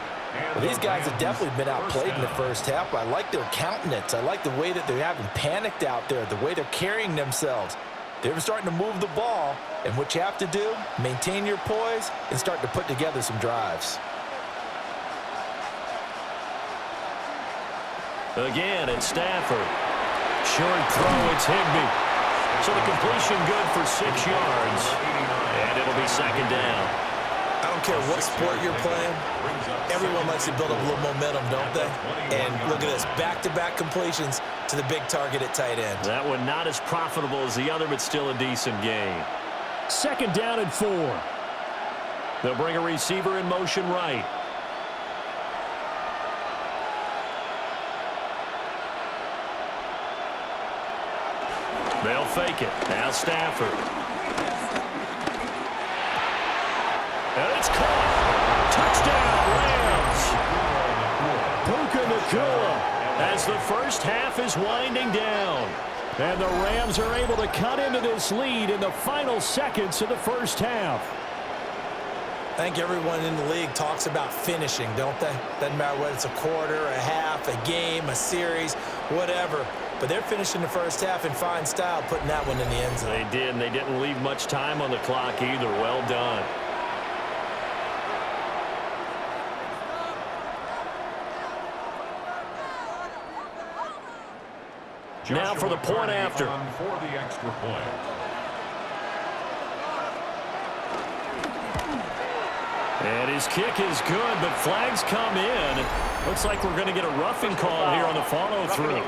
Well, these guys have definitely been outplayed in the first half. I like their countenance. I like the way that they're having panicked out there, the way they're carrying themselves. They're starting to move the ball, and what you have to do, maintain your poise and start to put together some drives. Again, it's Stafford. Short throw, it's Higbee. So the completion good for 6 yards, and it'll be second down. I don't care what sport you're playing. Everyone likes to build up a little momentum, don't they? And look at this, back-to-back completions to the big target at tight end. That one not as profitable as the other, but still a decent gain. Second down and 4. They'll bring a receiver in motion right. They'll fake it. Now Stafford. And it's caught. Touchdown, Rams. Puka Nacua as the first half is winding down. And the Rams are able to cut into this lead in the final seconds of the first half. I think everyone in the league talks about finishing, don't they? Doesn't matter whether it's a quarter, a half, a game, a series, whatever. But they're finishing the first half in fine style, putting that one in the end zone. They did, and they didn't leave much time on the clock either. Well done. Now for the point after. For the extra point. And his kick is good, but flags come in. Looks like we're going to get a roughing call here on the follow-through.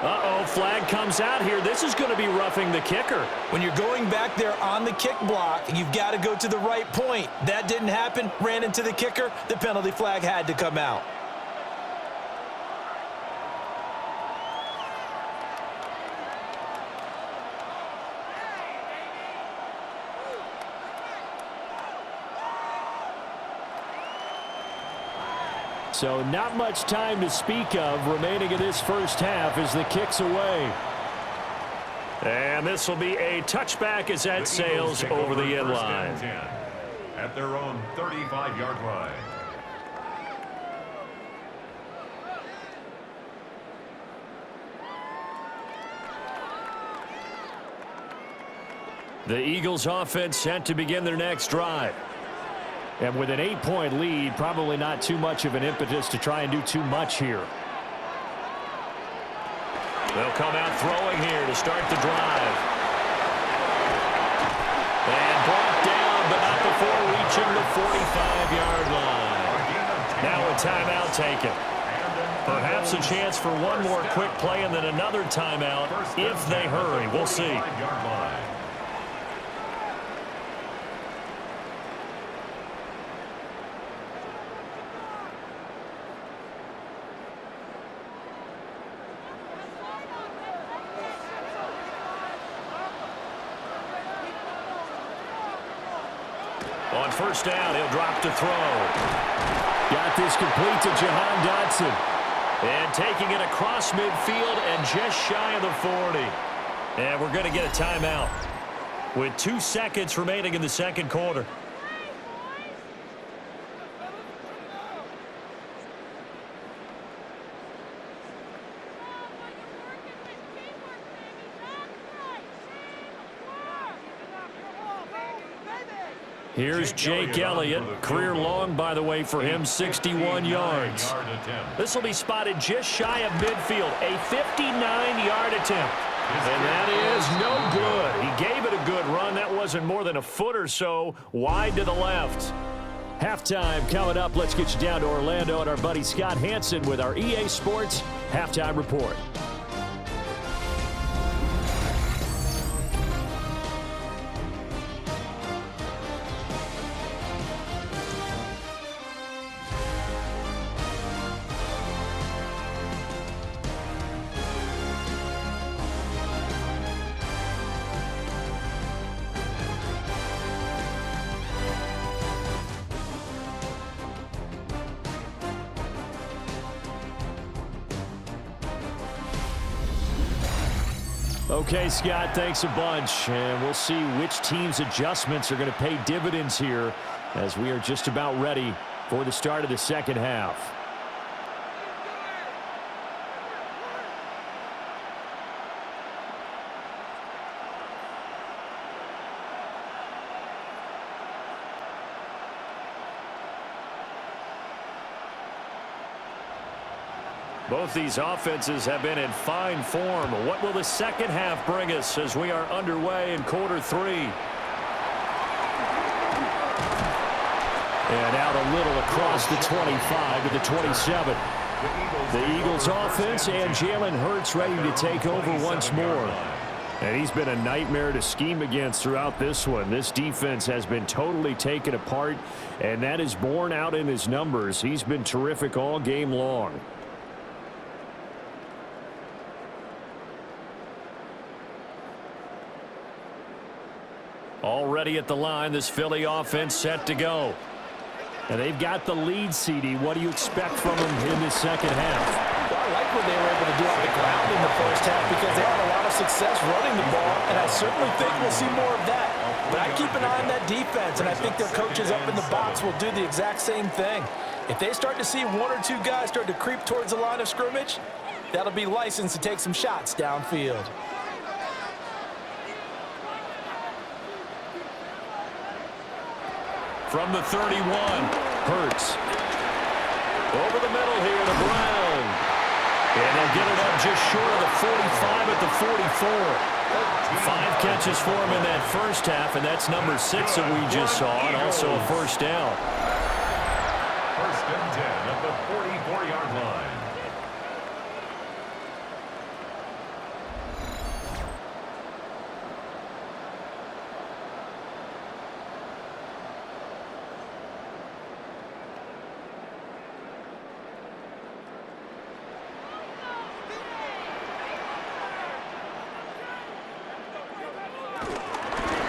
Uh-oh, flag comes out here. This is going to be roughing the kicker. When you're going back there on the kick block, you've got to go to the right point. That didn't happen, ran into the kicker. The penalty flag had to come out. So not much time to speak of remaining in this first half as the kick's away. And this will be a touchback as that sails over the end line. At their own 35-yard line. The Eagles offense set to begin their next drive. And with an 8-point lead, probably not too much of an impetus to try and do too much here. They'll come out throwing here to start the drive. And brought down, but not before reaching the 45-yard line. Now a timeout taken. Perhaps a chance for one more quick play and then another timeout if they hurry. We'll see. On first down, he'll drop to throw. Got this complete to Jahan Dotson. And taking it across midfield and just shy of the 40. And we're going to get a timeout with 2 seconds remaining in the second quarter. Here's Jake Elliott. Career long, by the way, for him, 61 yards. This will be spotted just shy of midfield. A 59-yard attempt. And that is no good. He gave it a good run. That wasn't more than a foot or so wide to the left. Halftime coming up. Let's get you down to Orlando and our buddy Scott Hansen with our EA Sports Halftime Report. Okay, Scott, thanks a bunch. And we'll see which team's adjustments are going to pay dividends here as we are just about ready for the start of the second half. Both these offenses have been in fine form. What will the second half bring us as we are underway in quarter 3? And out a little across the 25 to the 27. The Eagles offense and Jalen Hurts ready to take over once more. And he's been a nightmare to scheme against throughout this one. This defense has been totally taken apart, and that is borne out in his numbers. He's been terrific all game long. Already at the line, this Philly offense set to go. And they've got the lead, CD. What do you expect from them in this second half? Well, I like what they were able to do on the ground in the first half because they had a lot of success running the ball, and I certainly think we'll see more of that. But I keep an eye on that defense, and I think their coaches up in the box will do the exact same thing. If they start to see 1 or 2 guys start to creep towards the line of scrimmage, that'll be licensed to take some shots downfield. From the 31, Hurts. Over the middle here to Brown. And they'll get it up just short of the 45 at the 44. 5 catches for him in that first half, and that's number 6 that we just saw, and also a first down. First and 10 at the 44-yard line.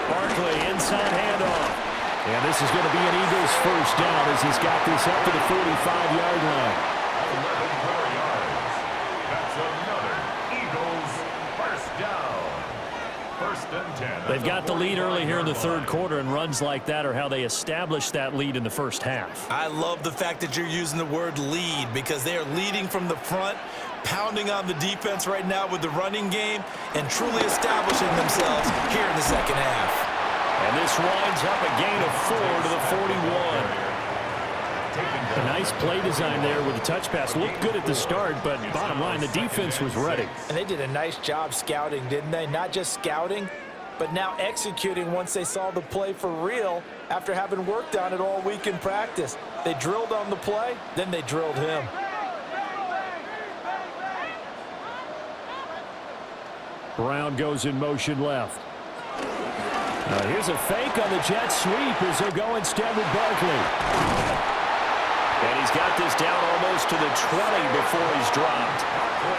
Barkley, inside handoff. And this is going to be an Eagles first down as he's got this up to the 45-yard line. 11 more yards. That's another Eagles first down. First and 10. They've got the lead early here in the third quarter, and runs like that are how they establish that lead in the first half. I love the fact that you're using the word lead because they are leading from the front, pounding on the defense right now with the running game, and truly establishing themselves here in the second half. And this winds up a gain of 4 to the 41. A nice play design there with the touch pass. Looked good at the start, but bottom line, the defense was ready. And they did a nice job scouting, didn't they? Not just scouting, but now executing once they saw the play for real after having worked on it all week in practice. They drilled on the play, then they drilled him. Brown goes in motion left. Here's a fake on the jet sweep as they'll go instead with Barkley. And he's got this down almost to the 20 before he's dropped.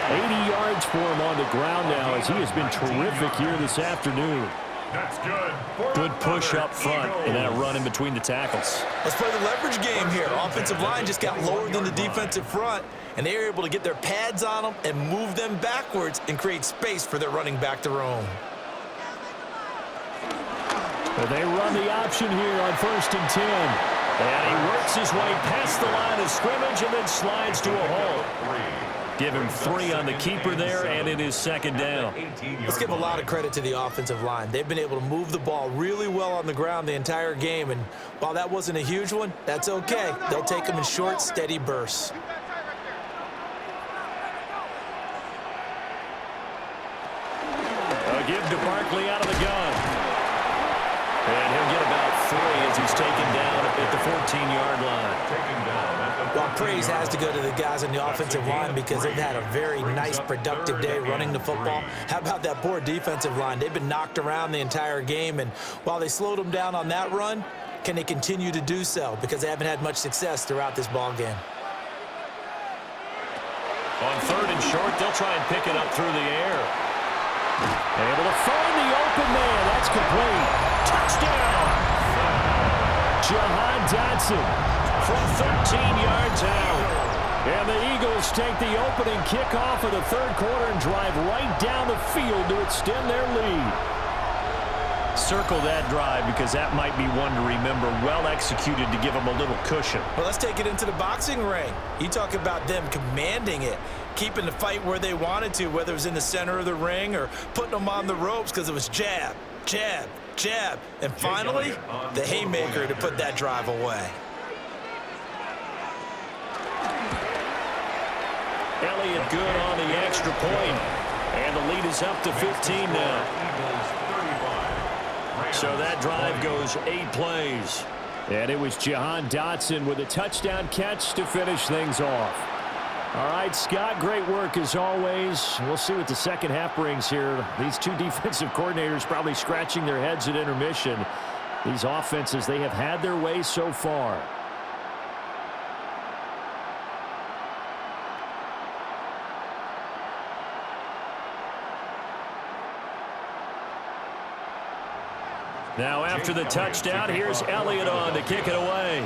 80 yards for him on the ground now as he has been terrific here this afternoon. That's good. Good push up front and that run in between the tackles. Let's play the leverage game here. Offensive line just got lower than the defensive front, and they were able to get their pads on them and move them backwards and create space for their running back to roam. They run the option here on 1st and 10. And he works his way past the line of scrimmage and then slides to a halt. Give him 3 on the keeper there, and it is 2nd down. Let's give a lot of credit to the offensive line. They've been able to move the ball really well on the ground the entire game, and while that wasn't a huge one, that's okay. They'll take them in short, steady bursts. A give to Barkley out of the gun. And he'll get about 3 as he's taken down at the 14-yard line. Well, praise has to go to the guys on the offensive line because they've had a very nice, productive day running the football. How about that poor defensive line? They've been knocked around the entire game, and while they slowed them down on that run, can they continue to do so? Because they haven't had much success throughout this ball game. On 3rd and short, they'll try and pick it up through the air. Able to find the open man. That's complete. Touchdown! Jahan Dotson from 13 yards out. And the Eagles take the opening kickoff of the 3rd quarter and drive right down the field to extend their lead. Circle that drive because that might be one to remember. Well executed to give them a little cushion. Well, let's take it into the boxing ring. You talk about them commanding it, keeping the fight where they wanted to, whether it was in the center of the ring or putting them on the ropes because it was jab, jab, jab, and finally, the haymaker to put that drive away. Elliott good on the extra point, and the lead is up to 15 now. So that drive goes 8 plays. And it was Jahan Dotson with a touchdown catch to finish things off. All right, Scott, great work as always. We'll see what the second half brings here. These 2 defensive coordinators probably scratching their heads at intermission. These offenses, they have had their way so far. Now after the touchdown, here's Elliott on to kick it away.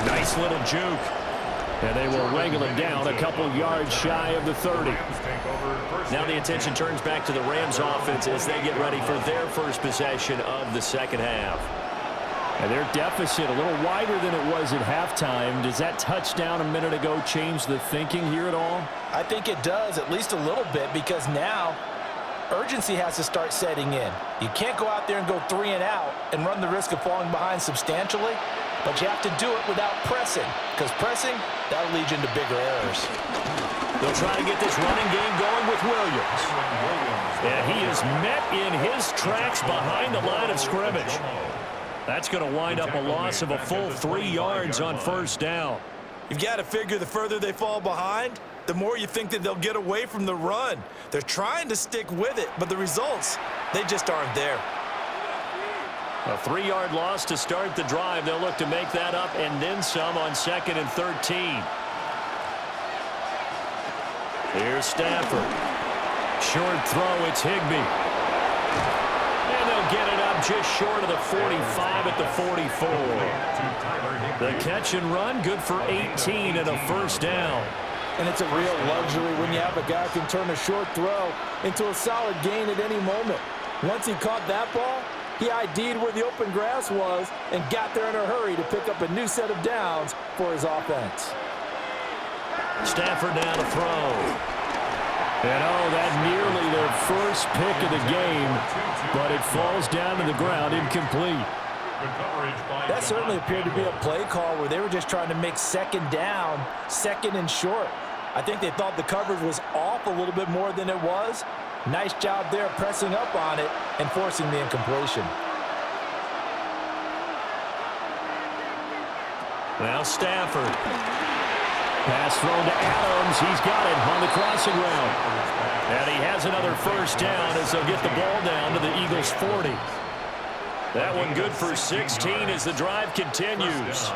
Nice little juke. And they will wrangle him down a couple yards shy of the 30. Now the attention turns back to the Rams offense as they get ready for their first possession of the second half. And their deficit a little wider than it was at halftime. Does that touchdown a minute ago change the thinking here at all? I think it does, at least a little bit, because now urgency has to start setting in. You can't go out there and go 3 and out and run the risk of falling behind substantially, but you have to do it without pressing, because pressing, that'll lead you into bigger errors. They'll try to get this running game going with Williams. And he is met in his tracks behind the line of scrimmage. That's going to wind up a loss of a full 3 yards on 1st down. You've got to figure the further they fall behind, the more you think that they'll get away from the run. They're trying to stick with it, but the results, they just aren't there. A 3-yard loss to start the drive. They'll look to make that up and then some on 2nd and 13. Here's Stafford. Short throw, it's Higbee. And they'll get it up just short of the 45 at the 44. The catch and run, good for 18 and a 1st down. And it's a real luxury when you have a guy who can turn a short throw into a solid gain at any moment. Once he caught that ball, he ID'd where the open grass was and got there in a hurry to pick up a new set of downs for his offense. Stafford now to throw. And oh, that nearly their first pick of the game, but it falls down to the ground incomplete. That certainly appeared to be a play call where they were just trying to make 2nd down, 2nd and short. I think they thought the coverage was off a little bit more than it was. Nice job there pressing up on it and forcing the incompletion. Now Stafford. Pass thrown to Adams. He's got it on the crossing route. And he has another 1st down as they'll get the ball down to the Eagles' 40. That one good for 16 as the drive continues.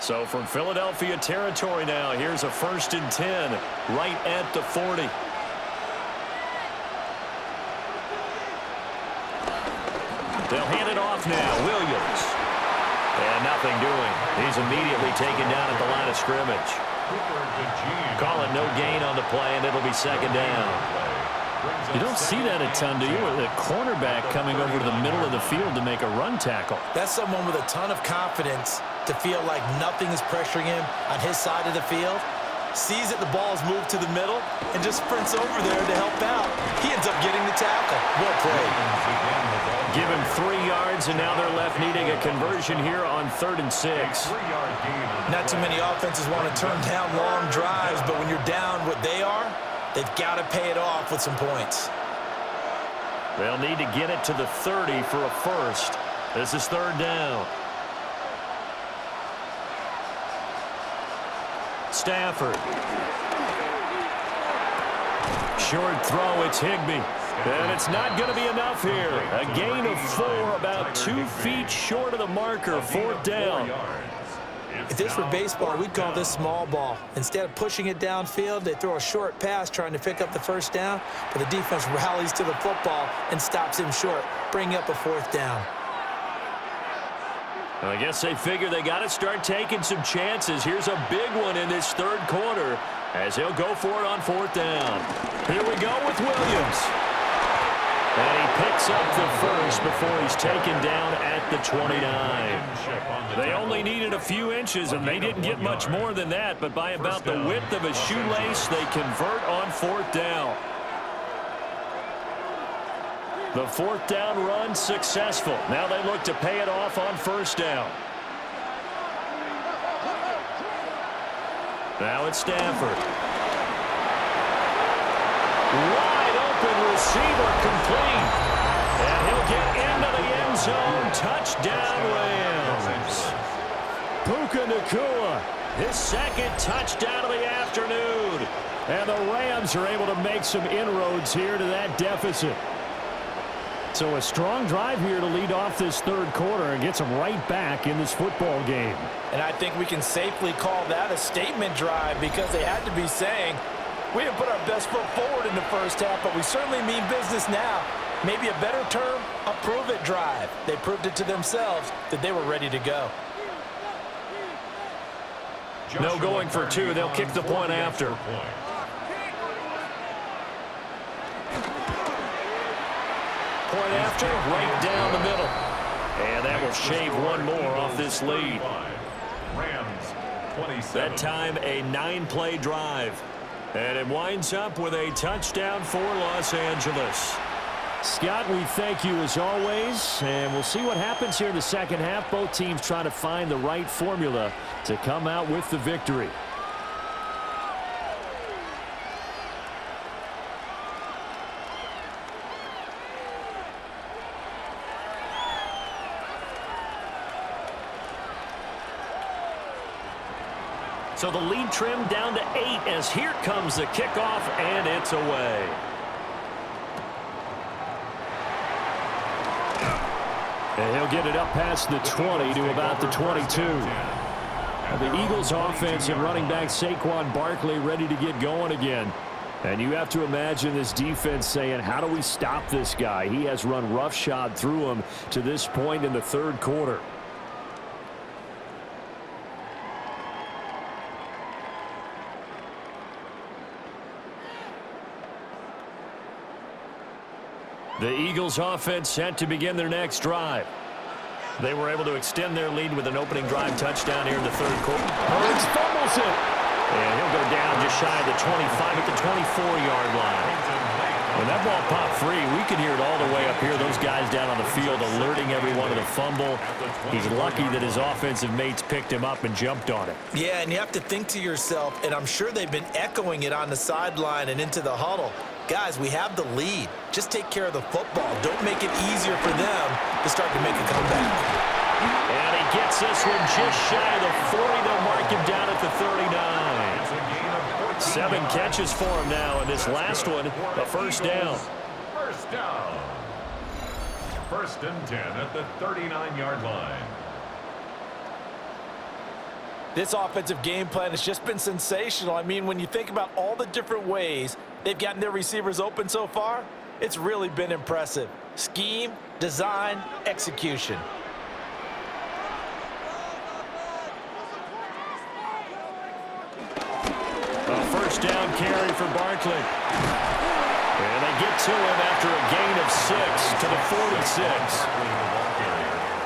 So from Philadelphia territory now, here's a 1st and 10 right at the 40. They'll hand it off now. Williams. And nothing doing. He's immediately taken down at the line of scrimmage. Call it no gain on the play, and it'll be 2nd down. You don't see that a ton, do you? With a cornerback coming over to the middle of the field to make a run tackle. That's someone with a ton of confidence to feel like nothing is pressuring him on his side of the field. Sees that the ball is moved to the middle and just sprints over there to help out. He ends up getting the tackle. Well played. Give him 3 yards, and now they're left needing a conversion here on 3rd and 6. Not too many offenses want to turn down long drives, but when you're down what they are, they've got to pay it off with some points. They'll need to get it to the 30 for a first. This is 3rd down. Stafford. Short throw, it's Higbee. And it's not going to be enough here. A gain of 4, about 2 feet short of the marker, 4th down. If this were baseball, we'd call this small ball. Instead of pushing it downfield, they throw a short pass trying to pick up the 1st down, but the defense rallies to the football and stops him short, bringing up a 4th down. I guess they figure they got to start taking some chances. Here's a big one in this 3rd quarter as he'll go for it on 4th down. Here we go with Williams. And he picks up the first before he's taken down at the 29. They only needed a few inches, and they didn't get much more than that, but by about the width of a shoelace, they convert on 4th down. The 4th down run successful. Now they look to pay it off on 1st down. Now it's Stafford. Wide open receiver complete. And he'll get into the end zone. Touchdown Rams. Puka Nacua, his 2nd touchdown of the afternoon. And the Rams are able to make some inroads here to that deficit. So a strong drive here to lead off this 3rd quarter and gets them right back in this football game. And I think we can safely call that a statement drive because they had to be saying, we didn't put our best foot forward in the 1st half, but we certainly mean business now. Maybe a better term, a prove-it drive. They proved it to themselves that they were ready to go. No going for 2. They'll kick the point after. Point after, right down the middle. And that will shave 1 more off this lead. That time a 9-play drive. And it winds up with a touchdown for Los Angeles. Scott, we thank you as always. And we'll see what happens here in the 2nd half. Both teams trying to find the right formula to come out with the victory. So the lead trimmed down to 8 as here comes the kickoff, and it's away. And he'll get it up past the 20 to about the 22. The Eagles offense and running back Saquon Barkley ready to get going again. And you have to imagine this defense saying, how do we stop this guy? He has run roughshod through him to this point in the 3rd quarter. The Eagles offense set to begin their next drive. They were able to extend their lead with an opening drive touchdown here in the 3rd quarter. Hurts fumbles it. And he'll go down just shy of the 25 at the 24-yard line. When that ball popped free, we could hear it all the way up here. Those guys down on the field alerting everyone of the fumble. He's lucky that his offensive mates picked him up and jumped on it. Yeah, and you have to think to yourself, and I'm sure they've been echoing it on the sideline and into the huddle. Guys, we have the lead. Just take care of the football. Don't make it easier for them to start to make a comeback. And he gets this one just shy of the 40. They'll mark him down at the 39. 7 catches for him now, and this last one, a 1st down. 1st down. 1st and 10 at the 39-yard line. This offensive game plan has just been sensational. I mean, when you think about all the different ways they've gotten their receivers open so far, it's really been impressive. Scheme, design, execution. A first down carry for Barkley. And they get to him after a gain of 6 to the 46.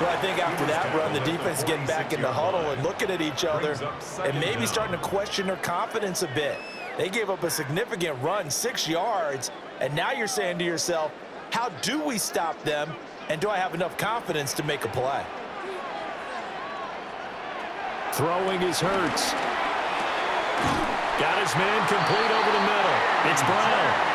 Well, I think after that run, the defense is getting back in the huddle and looking at each other and maybe starting to question their confidence a bit. They gave up a significant run, 6 yards, and now you're saying to yourself, how do we stop them, and do I have enough confidence to make a play? Throwing is Hurts. Got his man complete over the middle. It's Brown.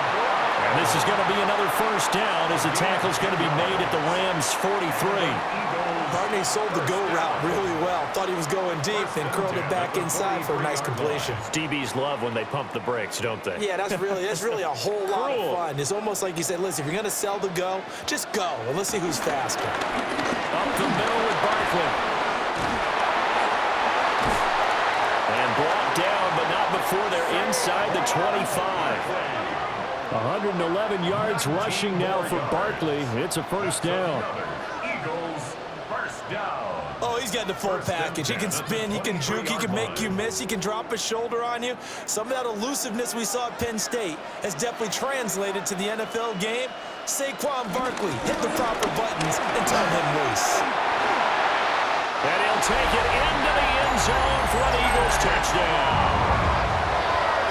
And this is going to be another first down as the tackle's going to be made at the Rams' 43. Barkley sold the go route really well. Thought he was going deep, then curled it back inside for a nice completion. DBs love when they pump the brakes, don't they? Yeah, that's really a whole lot of fun. It's almost like you said, listen, if you're going to sell the go, just go, and let's see who's faster. Up the middle with Barkley. And brought down, but not before they're inside the 25. 111 yards rushing now for Barkley. It's a first down. Eagles first down. Oh, he's got the full package. He can spin, he can juke, he can make you miss, he can drop his shoulder on you. Some of that elusiveness we saw at Penn State has definitely translated to the NFL game. Saquon Barkley hit the proper buttons and turn him loose. And he'll take it into the end zone for an Eagles touchdown.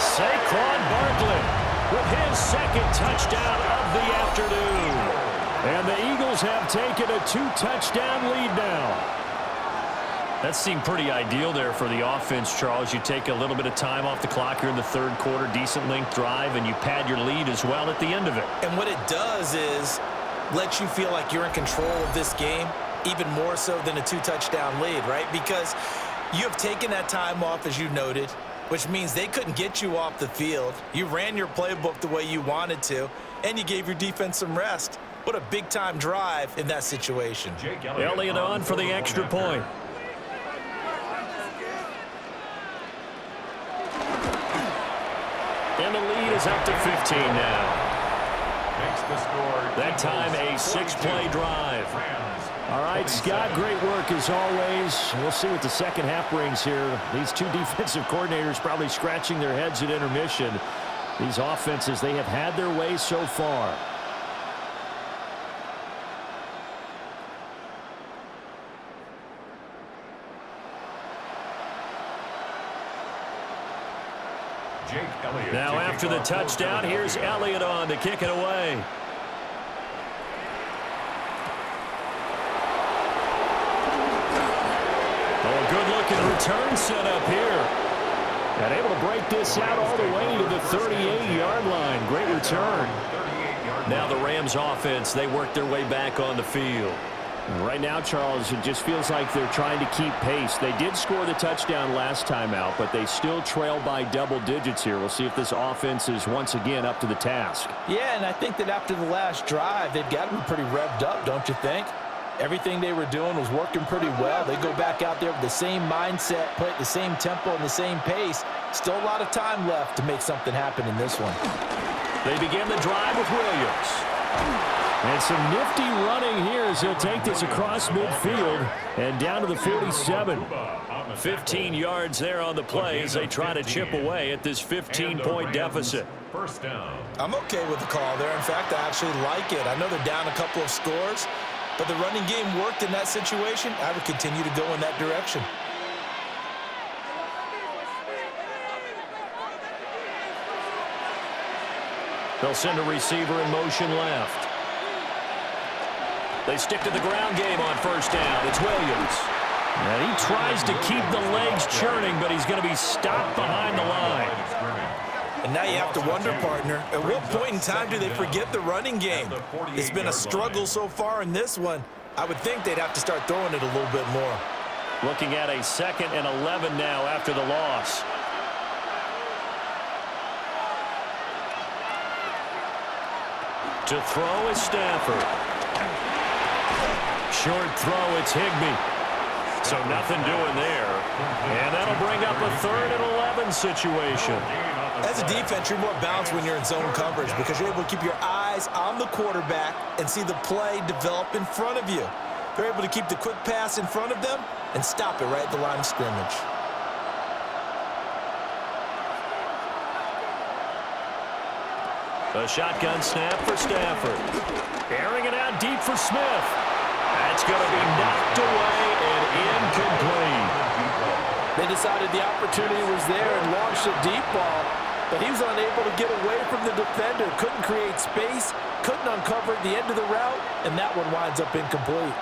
Saquon Barkley with his second touchdown of the afternoon. And the Eagles have taken a 2-touchdown lead now. That seemed pretty ideal there for the offense, Charles. You take a little bit of time off the clock here in the third quarter, decent length drive, and you pad your lead as well at the end of it. And what it does is let you feel like you're in control of this game, even more so than a 2-touchdown lead, right? Because you have taken that time off, as you noted, which means they couldn't get you off the field. You ran your playbook the way you wanted to, and you gave your defense some rest. What a big-time drive in that situation. Elliott on for the extra point. And the lead is up to 15 now. That time a 6-play drive. All right, Scott, great work as always. We'll see what the second half brings here. These two defensive coordinators probably scratching their heads at intermission. These offenses, they have had their way so far. Now after the touchdown, here's Elliott on to kick it away. Good-looking return set up here. And able to break this out all the way to the 38-yard line. Great return. Now the Rams offense, they work their way back on the field. Right now, Charles, it just feels like they're trying to keep pace. They did score the touchdown last time out, but they still trail by double digits here. We'll see if this offense is once again up to the task. Yeah, and I think that after the last drive, they've got to be pretty revved up, don't you think? Everything they were doing was working pretty well. They go back out there with the same mindset, play at the same tempo and the same pace. Still a lot of time left to make something happen in this one. They begin the drive with Williams. And some nifty running here as he'll take this across midfield and down to the 47. 15 yards there on the play as they try to chip away at this 15-point deficit. First down. I'm okay with the call there. In fact, I actually like it. I know they're down a couple of scores, but the running game worked in that situation. I would continue to go in that direction. They'll send a receiver in motion left. They stick to the ground game on first down. It's Williams. And he tries to keep the legs churning, but he's going to be stopped behind the line. And now you have to wonder, partner, at what point in time do they forget the running game? It's been a struggle so far in this one. I would think they'd have to start throwing it a little bit more. Looking at a 2nd and 11 now after the loss. To throw is Stafford. Short throw, it's Higbee. So nothing doing there. And that'll bring up a 3rd and 11 situation. As a defense, you're more balanced when you're in zone coverage because you're able to keep your eyes on the quarterback and see the play develop in front of you. They're able to keep the quick pass in front of them and stop it right at the line of scrimmage. A shotgun snap for Stafford. Airing it out deep for Smith. That's going to be knocked away and incomplete. They decided the opportunity was there and launched a deep ball, but he was unable to get away from the defender. Couldn't create space, couldn't uncover at the end of the route, and that one winds up incomplete.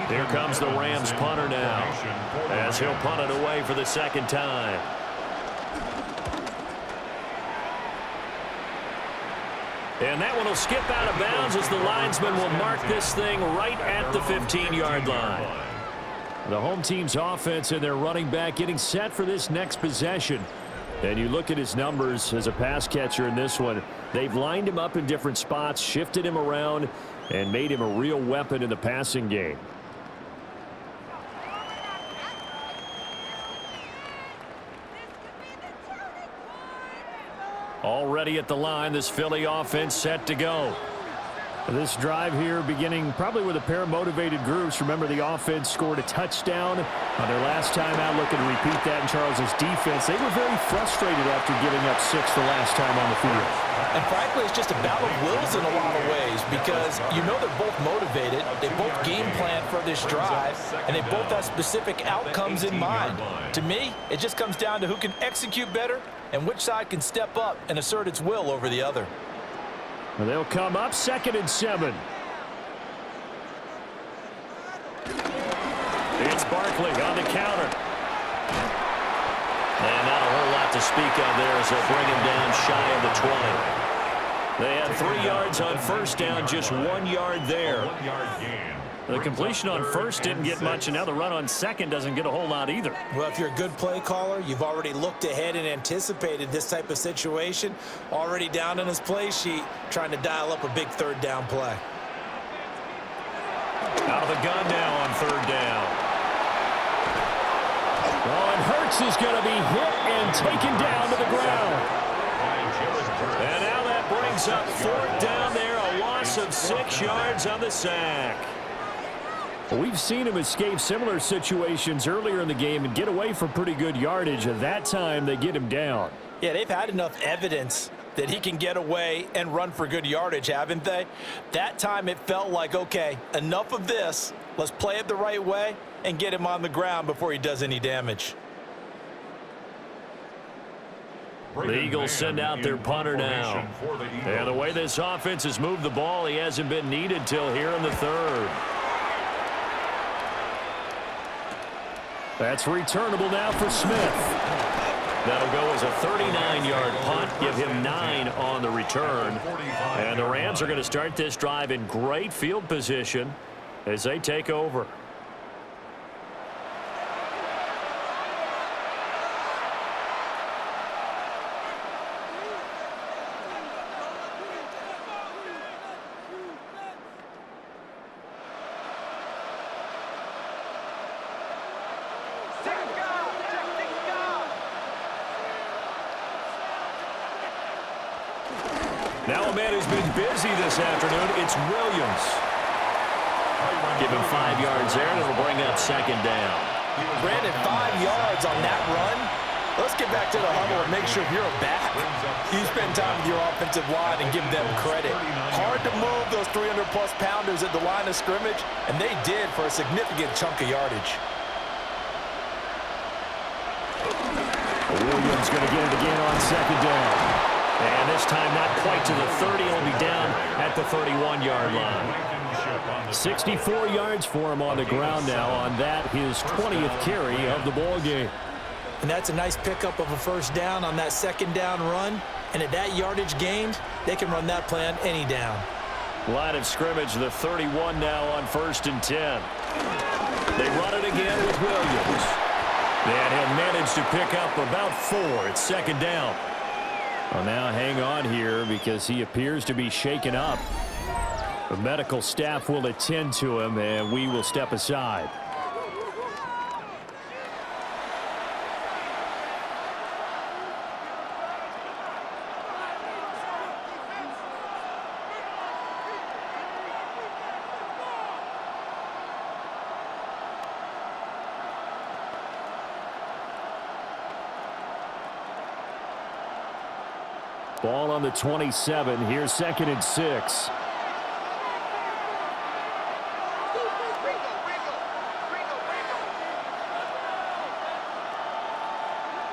Here comes the Rams punter now, as he'll punt it away for the 2nd time. And that one will skip out of bounds as the linesman will mark this thing right at the 15-yard line. The home team's offense and their running back getting set for this next possession. And you look at his numbers as a pass catcher in this one. They've lined him up in different spots, shifted him around, and made him a real weapon in the passing game. Already at the line, this Philly offense set to go. This drive here beginning probably with a pair of motivated groups. Remember, the offense scored a touchdown on their last time out. Looking to repeat that in Charles's defense. They were very frustrated after giving up 6 the last time on the field. And frankly, it's just a battle of wills in a lot of ways because you know they're both motivated. They both game plan for this drive, and they both have specific outcomes in mind. To me, it just comes down to who can execute better and which side can step up and assert its will over the other. And they'll come up 2nd and 7. It's Barkley on the counter. And not a whole lot to speak of there as they'll bring him down shy of the 20. They had 3 yards on 1st down, just 1 yard there. The completion on 1st didn't get much, and now the run on 2nd doesn't get a whole lot either. Well, if you're a good play caller, you've already looked ahead and anticipated this type of situation. Already down in his play sheet, trying to dial up a big 3rd down play. Out of the gun now on 3rd down. Oh, and Hurts is going to be hit and taken down to the ground. And now that brings up 4th down there, a loss of 6 yards on the sack. We've seen him escape similar situations earlier in the game and get away from pretty good yardage. At that time, they get him down. Yeah, they've had enough evidence that he can get away and run for good yardage, haven't they? That time it felt like, okay, enough of this. Let's play it the right way and get him on the ground before he does any damage. The Eagles send out their punter now. And the way this offense has moved the ball, he hasn't been needed till here in the 3rd. That's returnable now for Smith. That'll go as a 39-yard punt, give him 9 on the return. And the Rams are going to start this drive in great field position as they take over. Now a man who's been busy this afternoon, it's Williams. Give him 5 yards there, and it'll bring up 2nd down. Brandon, 5 yards on that run. Let's get back to the huddle and make sure you're a back. You spend time with your offensive line and give them credit. Hard to move those 300-plus pounders at the line of scrimmage, and they did for a significant chunk of yardage. Williams going to get it again on 2nd down. And this time not quite to the 30. He'll be down at the 31-yard line. 64 yards for him on the ground now on that, his 20th carry of the ball game. And that's a nice pickup of a 1st down on that 2nd down run. And at that yardage gained, they can run that play on any down. Line of scrimmage, the 31 now on 1st and 10. They run it again with Williams. And he'll manage to pick up about 4 at 2nd down. Well, now hang on here because he appears to be shaken up. The medical staff will attend to him, and we will step aside. Ball on the 27. Here's 2nd and 6.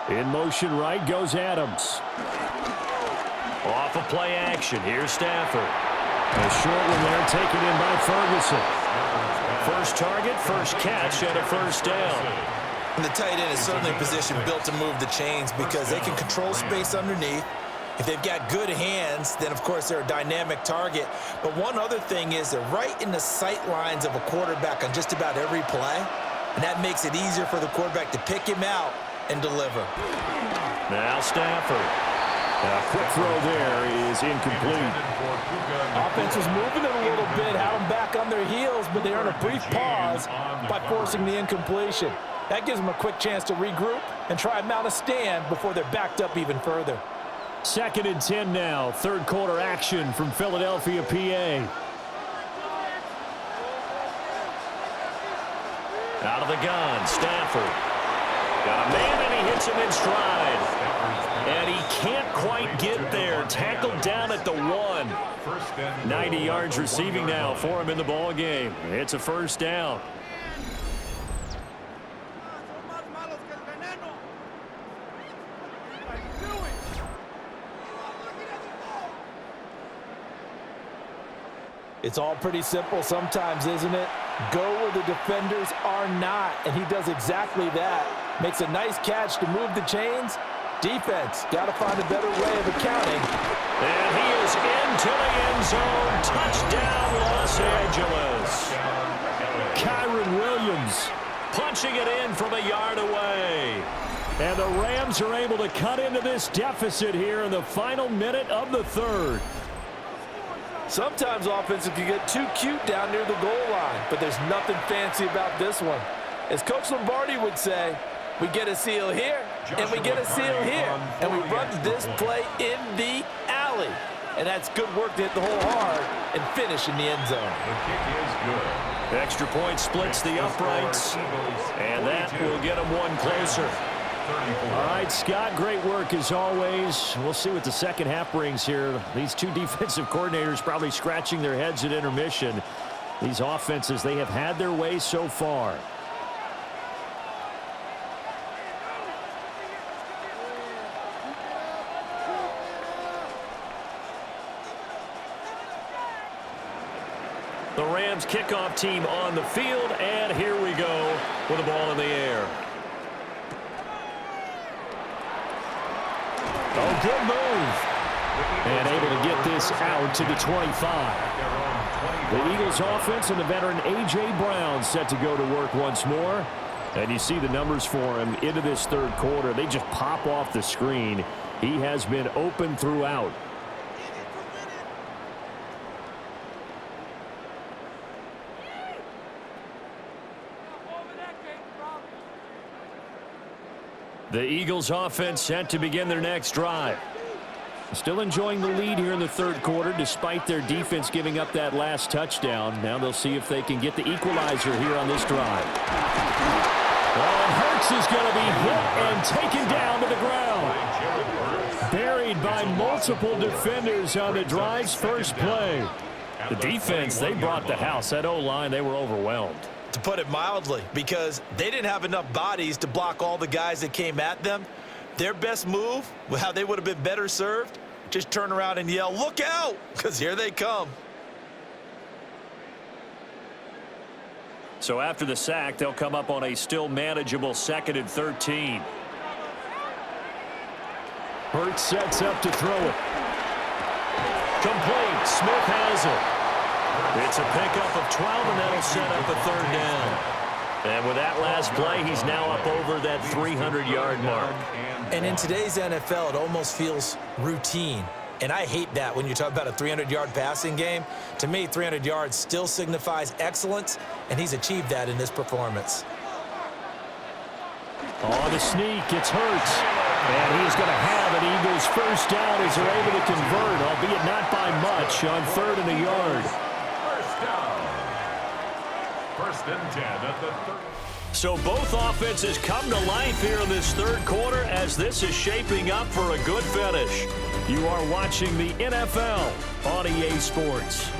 In motion right goes Adams. Off of play action. Here's Stafford. A short one there taken in by Ferguson. First target, first catch, and a first down. And the tight end is certainly a position built to move the chains because they can control space underneath. If they've got good hands, then, of course, they're a dynamic target. But one other thing is they're right in the sight lines of a quarterback on just about every play, and that makes it easier for the quarterback to pick him out and deliver. Now Stafford. A quick throw there is incomplete. Offense was moving it a little bit, had them back on their heels, but they earned a brief pause by forcing the incompletion. That gives them a quick chance to regroup and try and mount a stand before they're backed up even further. 2nd and 10 now. Third quarter action from Philadelphia, PA. Out of the gun, Stafford. Got a man, and he hits him in stride. And he can't quite get there. Tackled down at the 1. 90 yards receiving now for him in the ball game. It's a first down. It's all pretty simple sometimes, isn't it? Go where the defenders are not, and he does exactly that. Makes a nice catch to move the chains. Defense, got to find a better way of accounting. And he is into the end zone. Touchdown, Los Angeles. Kyron Williams punching it in from a yard away. And the Rams are able to cut into this deficit here in the final minute of the third. Sometimes offenses can get too cute down near the goal line, but there's nothing fancy about this one. As Coach Lombardi would say, we get a seal here, and we get a seal here, and we run this play in the alley. And that's good work to hit the hole hard and finish in the end zone. The kick is good. Extra point splits the uprights, and that will get them one closer. All right, Scott, great work as always. We'll see what the second half brings here. These two defensive coordinators probably scratching their heads at intermission. These offenses, they have had their way so far. The Rams kickoff team on the field, and here we go with the ball in the air. Oh, good move. And able to get this out to the 25. The Eagles offense and the veteran A.J. Brown set to go to work once more. And you see the numbers for him into this third quarter. They just pop off the screen. He has been open throughout. The Eagles offense set to begin their next drive. Still enjoying the lead here in the third quarter despite their defense giving up that last touchdown. Now they'll see if they can get the equalizer here on this drive. Oh, and Hurts is going to be hit and taken down to the ground. Buried by multiple defenders on the drive's first play. The defense, they brought the house. That O-line, they were overwhelmed. To put it mildly, because they didn't have enough bodies to block all the guys that came at them. Their best move, how they would have been better served, just turn around and yell, "Look out!" because here they come. So after the sack, they'll come up on a still manageable 2nd and 13. Hurts sets up to throw it. Complete. Smith has it. It's a pickup of 12, and that'll set up a third down. And with that last play, he's now up over that 300-yard mark. And in today's NFL, it almost feels routine. And I hate that when you talk about a 300-yard passing game. To me, 300 yards still signifies excellence, and he's achieved that in this performance. On the sneak, it's Hurts. And he's going to have an Eagles first down as they're able to convert, albeit not by much, on 3rd and a yard. First down. 1st and 10 at the 30. So both offenses come to life here in this third quarter as this is shaping up for a good finish. You are watching the NFL on EA Sports.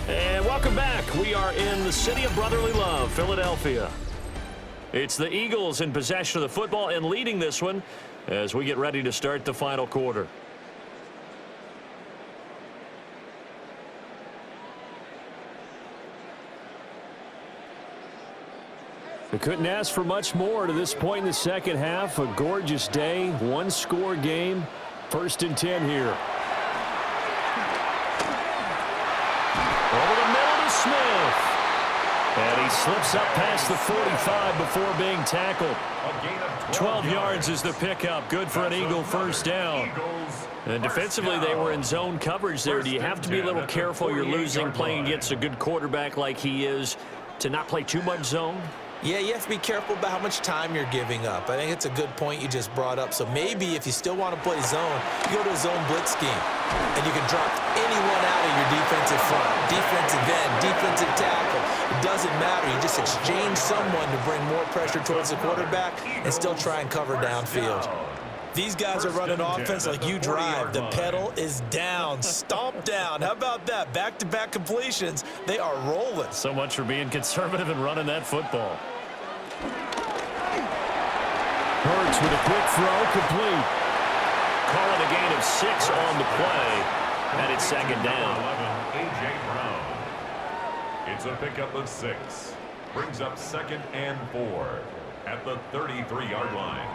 And welcome back. We are in the city of brotherly love, Philadelphia. It's the Eagles in possession of the football and leading this one as we get ready to start the final quarter. We couldn't ask for much more to this point in the second half. A gorgeous day, one-score game. 1st and 10 here. Over the middle to Smith. And he slips up past the 45 before being tackled. 12 yards is the pickup. Good for an Eagle first down. And defensively, they were in zone coverage there. Do you have to be a little careful? You're losing playing against a good quarterback like he is to not play too much zone? Yeah, you have to be careful about how much time you're giving up. I think it's a good point you just brought up. So maybe if you still want to play zone, you go to a zone blitz scheme. And you can drop anyone out of your defensive front. Defensive end, defensive tackle. It doesn't matter. You just exchange someone to bring more pressure towards the quarterback and still try and cover downfield. These guys are running offense like you drive. The pedal is down, stomp down. How about that? Back-to-back completions. They are rolling. So much for being conservative and running that football. Hurts with a quick throw, complete. Calling a gain of 6 on the play, and it's second down. 11, A.J. Brown. It's a pickup of 6. Brings up 2nd and 4 at the 33-yard line.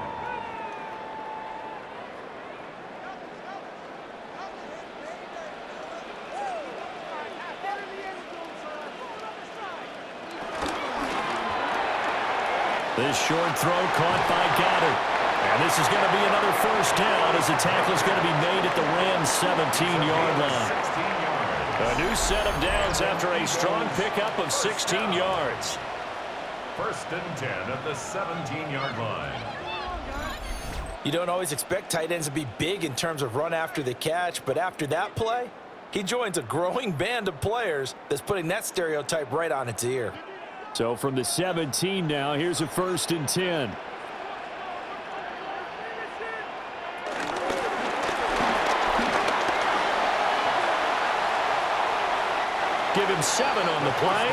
This short throw caught by Goddard. And this is going to be another first down as the tackle is going to be made at the Rams' 17-yard line. A new set of downs after a strong pickup of 16 yards. 1st and 10 at the 17-yard line. You don't always expect tight ends to be big in terms of run after the catch, but after that play, he joins a growing band of players that's putting that stereotype right on its ear. So from the 17 now, here's a 1st and 10. Give him 7 on the play,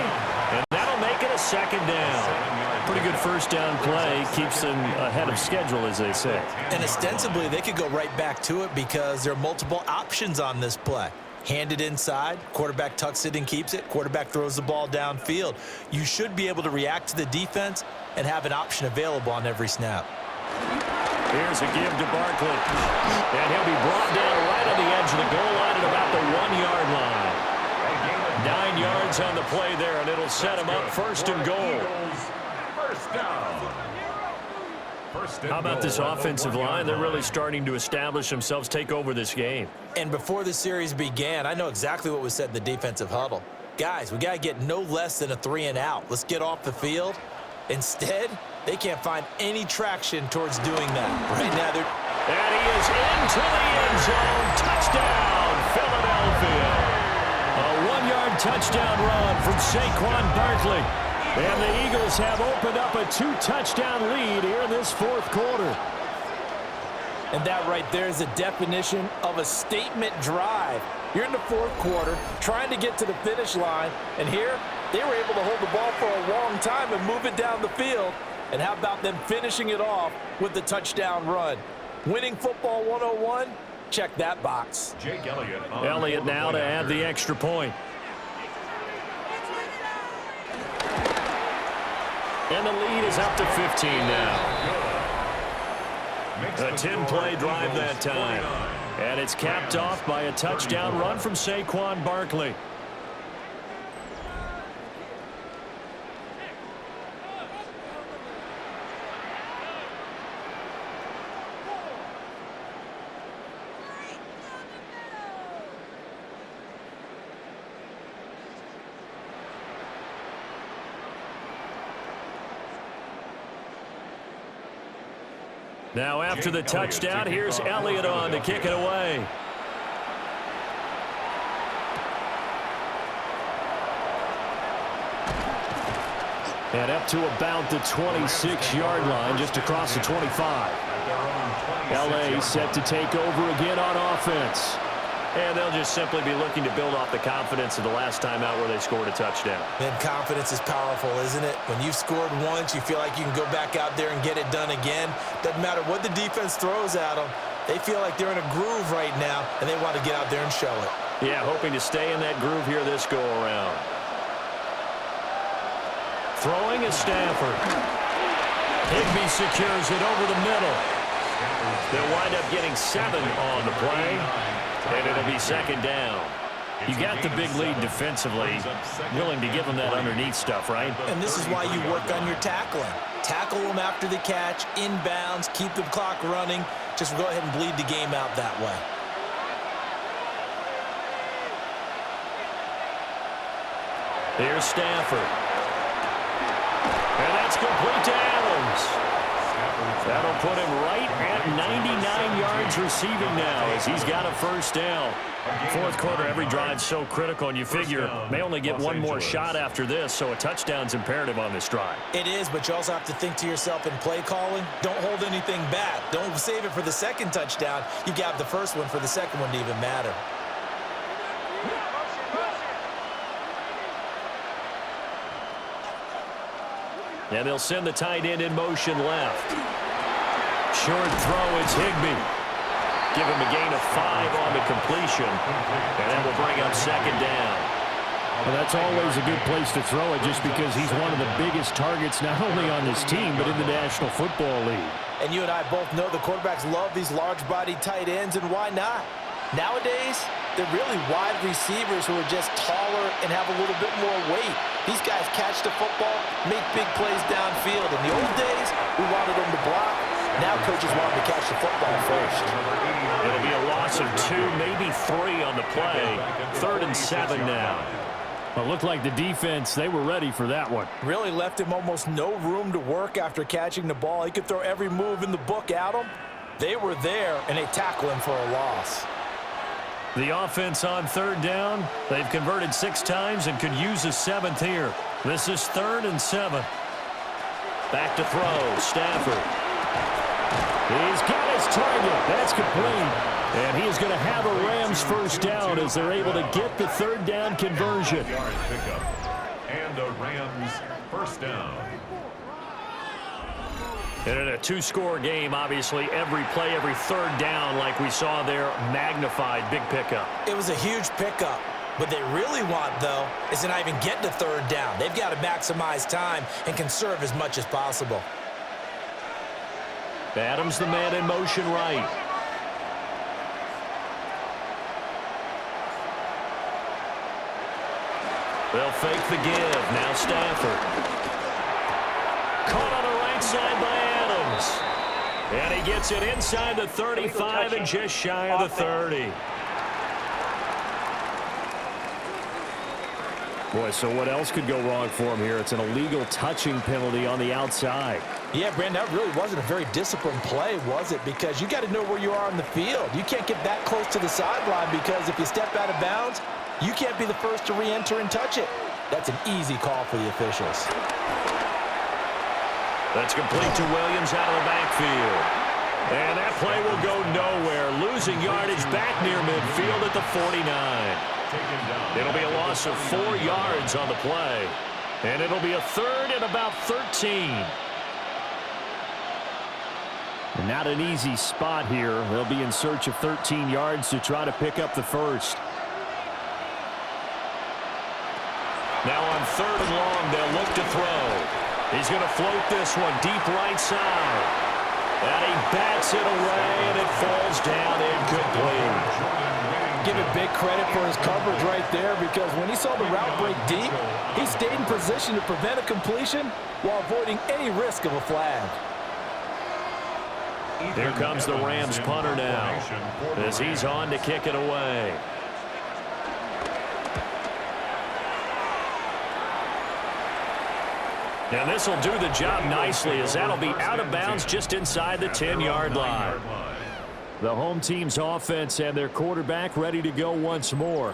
and that'll make it a 2nd down. Pretty good first down play. Keeps them ahead of schedule, as they say. And ostensibly, they could go right back to it because there are multiple options on this play. Handed inside, quarterback tucks it and keeps it, quarterback throws the ball downfield. You should be able to react to the defense and have an option available on every snap. Here's a give to Barkley. And he'll be brought down right on the edge of the goal line at about the 1-yard line. 9 yards on the play there, and it'll set him up 1st and goal. First down. How about this offensive line? They're really starting to establish themselves, take over this game. And before the series began, I know exactly what was said in the defensive huddle. Guys, we got to get no less than a 3 and out. Let's get off the field. Instead, they can't find any traction towards doing that. Right now, they're... And he is into the end zone. Touchdown, Philadelphia. A 1-yard touchdown run from Saquon Barkley. And the Eagles have opened up a 2-touchdown lead here in this 4th quarter. And that right there is a definition of a statement drive. You're in the 4th quarter, trying to get to the finish line, and here they were able to hold the ball for a long time and move it down the field. And how about them finishing it off with the touchdown run? Winning football 101, check that box. Jake Elliott. Elliott now to add the extra point. And the lead is up to 15 now. A 10-play drive that time. And it's capped off by a touchdown run from Saquon Barkley. Now after the touchdown, here's Elliott on to kick it away. And up to about the 26-yard line, just across the 25. L.A. set to take over again on offense. And they'll just simply be looking to build off the confidence of the last time out where they scored a touchdown. Man, confidence is powerful, isn't it? When you've scored once, you feel like you can go back out there and get it done again. Doesn't matter what the defense throws at them. They feel like they're in a groove right now, and they want to get out there and show it. Yeah, hoping to stay in that groove here this go-around. Throwing is Stafford. Higbee secures it over the middle. They'll wind up getting 7 on the play, and it'll be second down. You got the big lead defensively, willing to give them that underneath stuff, right? And this is why you work on your tackling. Tackle them after the catch, inbounds, keep the clock running. Just go ahead and bleed the game out that way. Here's Stafford. And that's complete to Adams. That'll put him right at 99 yards receiving now as he's got a first down. Fourth quarter, every drive's so critical, and you figure may only get one more shot after this, so a touchdown's imperative on this drive. It is, but you also have to think to yourself in play calling, don't hold anything back. Don't save it for the second touchdown. You got the first one for the second one to even matter. And they'll send the tight end in motion left. Short throw, it's Higbee. Give him a gain of 5 on the completion. And that will bring up second down. Well, that's always a good place to throw it just because he's one of the biggest targets not only on this team but in the National Football League. And you and I both know the quarterbacks love these large-bodied tight ends, and why not? Nowadays, they're really wide receivers who are just taller and have a little bit more weight. These guys catch the football, make big plays downfield. In the old days, we wanted them to block. Now coaches want them to catch the football first. It'll be a loss of 2, maybe 3 on the play. 3rd and 7 now. Well, it looked like the defense, they were ready for that one. Really left him almost no room to work after catching the ball. He could throw every move in the book at him. They were there, and they tackle him for a loss. The offense on 3rd down. They've converted 6 times and could use a 7th here. This is 3rd and 7. Back to throw. Stafford. He's got his target. That's complete. And he is going to have a Rams first down as they're able to get the 3rd down conversion. And a Rams first down. And in a 2-score game, obviously, every play, every 3rd down, like we saw there, magnified, big pickup. It was a huge pickup. What they really want, though, is to not even get to 3rd down. They've got to maximize time and conserve as much as possible. Adams, the man in motion right. They'll fake the give. Now Stafford. Caught on the right side by Adams. And he gets it inside the 35 and just shy of the 30. Boy, so what else could go wrong for him here? It's an illegal touching penalty on the outside. Yeah, Brandon, that really wasn't a very disciplined play, was it? Because you got to know where you are on the field. You can't get that close to the sideline because if you step out of bounds, you can't be the first to re-enter and touch it. That's an easy call for the officials. That's complete to Williams out of the backfield. And that play will go nowhere. Losing yardage back near midfield at the 49. It'll be a loss of 4 yards on the play. And it'll be a 3rd and about 13. And not an easy spot here. They'll be in search of 13 yards to try to pick up the first. Now on 3rd and long, they'll look to throw. He's going to float this one deep right side. And he bats it away, and it falls down incomplete. Give it big credit for his coverage right there because when he saw the route break deep, he stayed in position to prevent a completion while avoiding any risk of a flag. Here comes the Rams punter now as he's on to kick it away. And this will do the job nicely, as that'll be out of bounds just inside the 10-yard line. The home team's offense and their quarterback ready to go once more.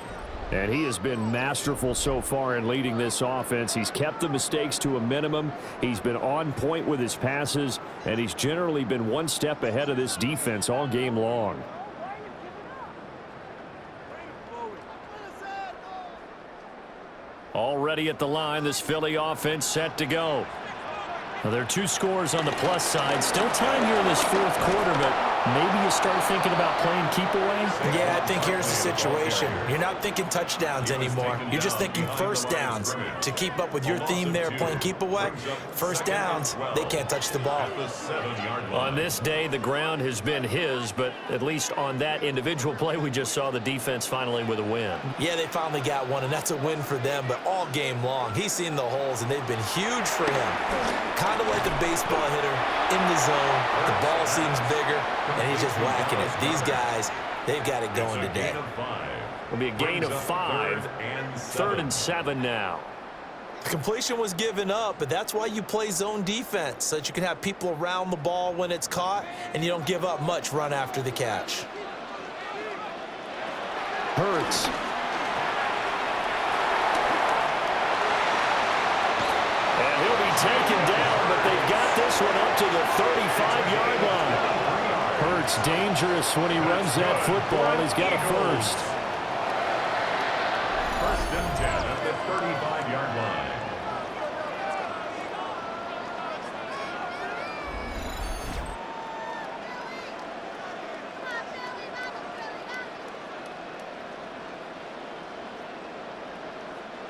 And he has been masterful so far in leading this offense. He's kept the mistakes to a minimum. He's been on point with his passes, and he's generally been one step ahead of this defense all game long. Already at the line, this Philly offense set to go. Now, there are 2 scores on the plus side. Still time here in this fourth quarter, but maybe you start thinking about playing keep away? Yeah, I think here's the situation. You're not thinking touchdowns anymore. You're just thinking first downs. To keep up with your theme there, playing keep away, first downs, they can't touch the ball. On this day, the ground has been his, but at least on that individual play, we just saw the defense finally with a win. Yeah, they finally got one, and that's a win for them, but all game long, he's seen the holes, and they've been huge for him. Kind of like a baseball hitter in the zone. The ball seems bigger, and he's just whacking it. These guys, they've got it going today. It'll be a gain of 5. 3rd and 7 now. Completion was given up, but that's why you play zone defense, so that you can have people around the ball when it's caught, and you don't give up much run after the catch. Hurts. And he'll be taken down, but they've got this one up to the 35-yard line. Hurts dangerous when he runs that football. He's got a first. 1st and 10 at the 35-yard line.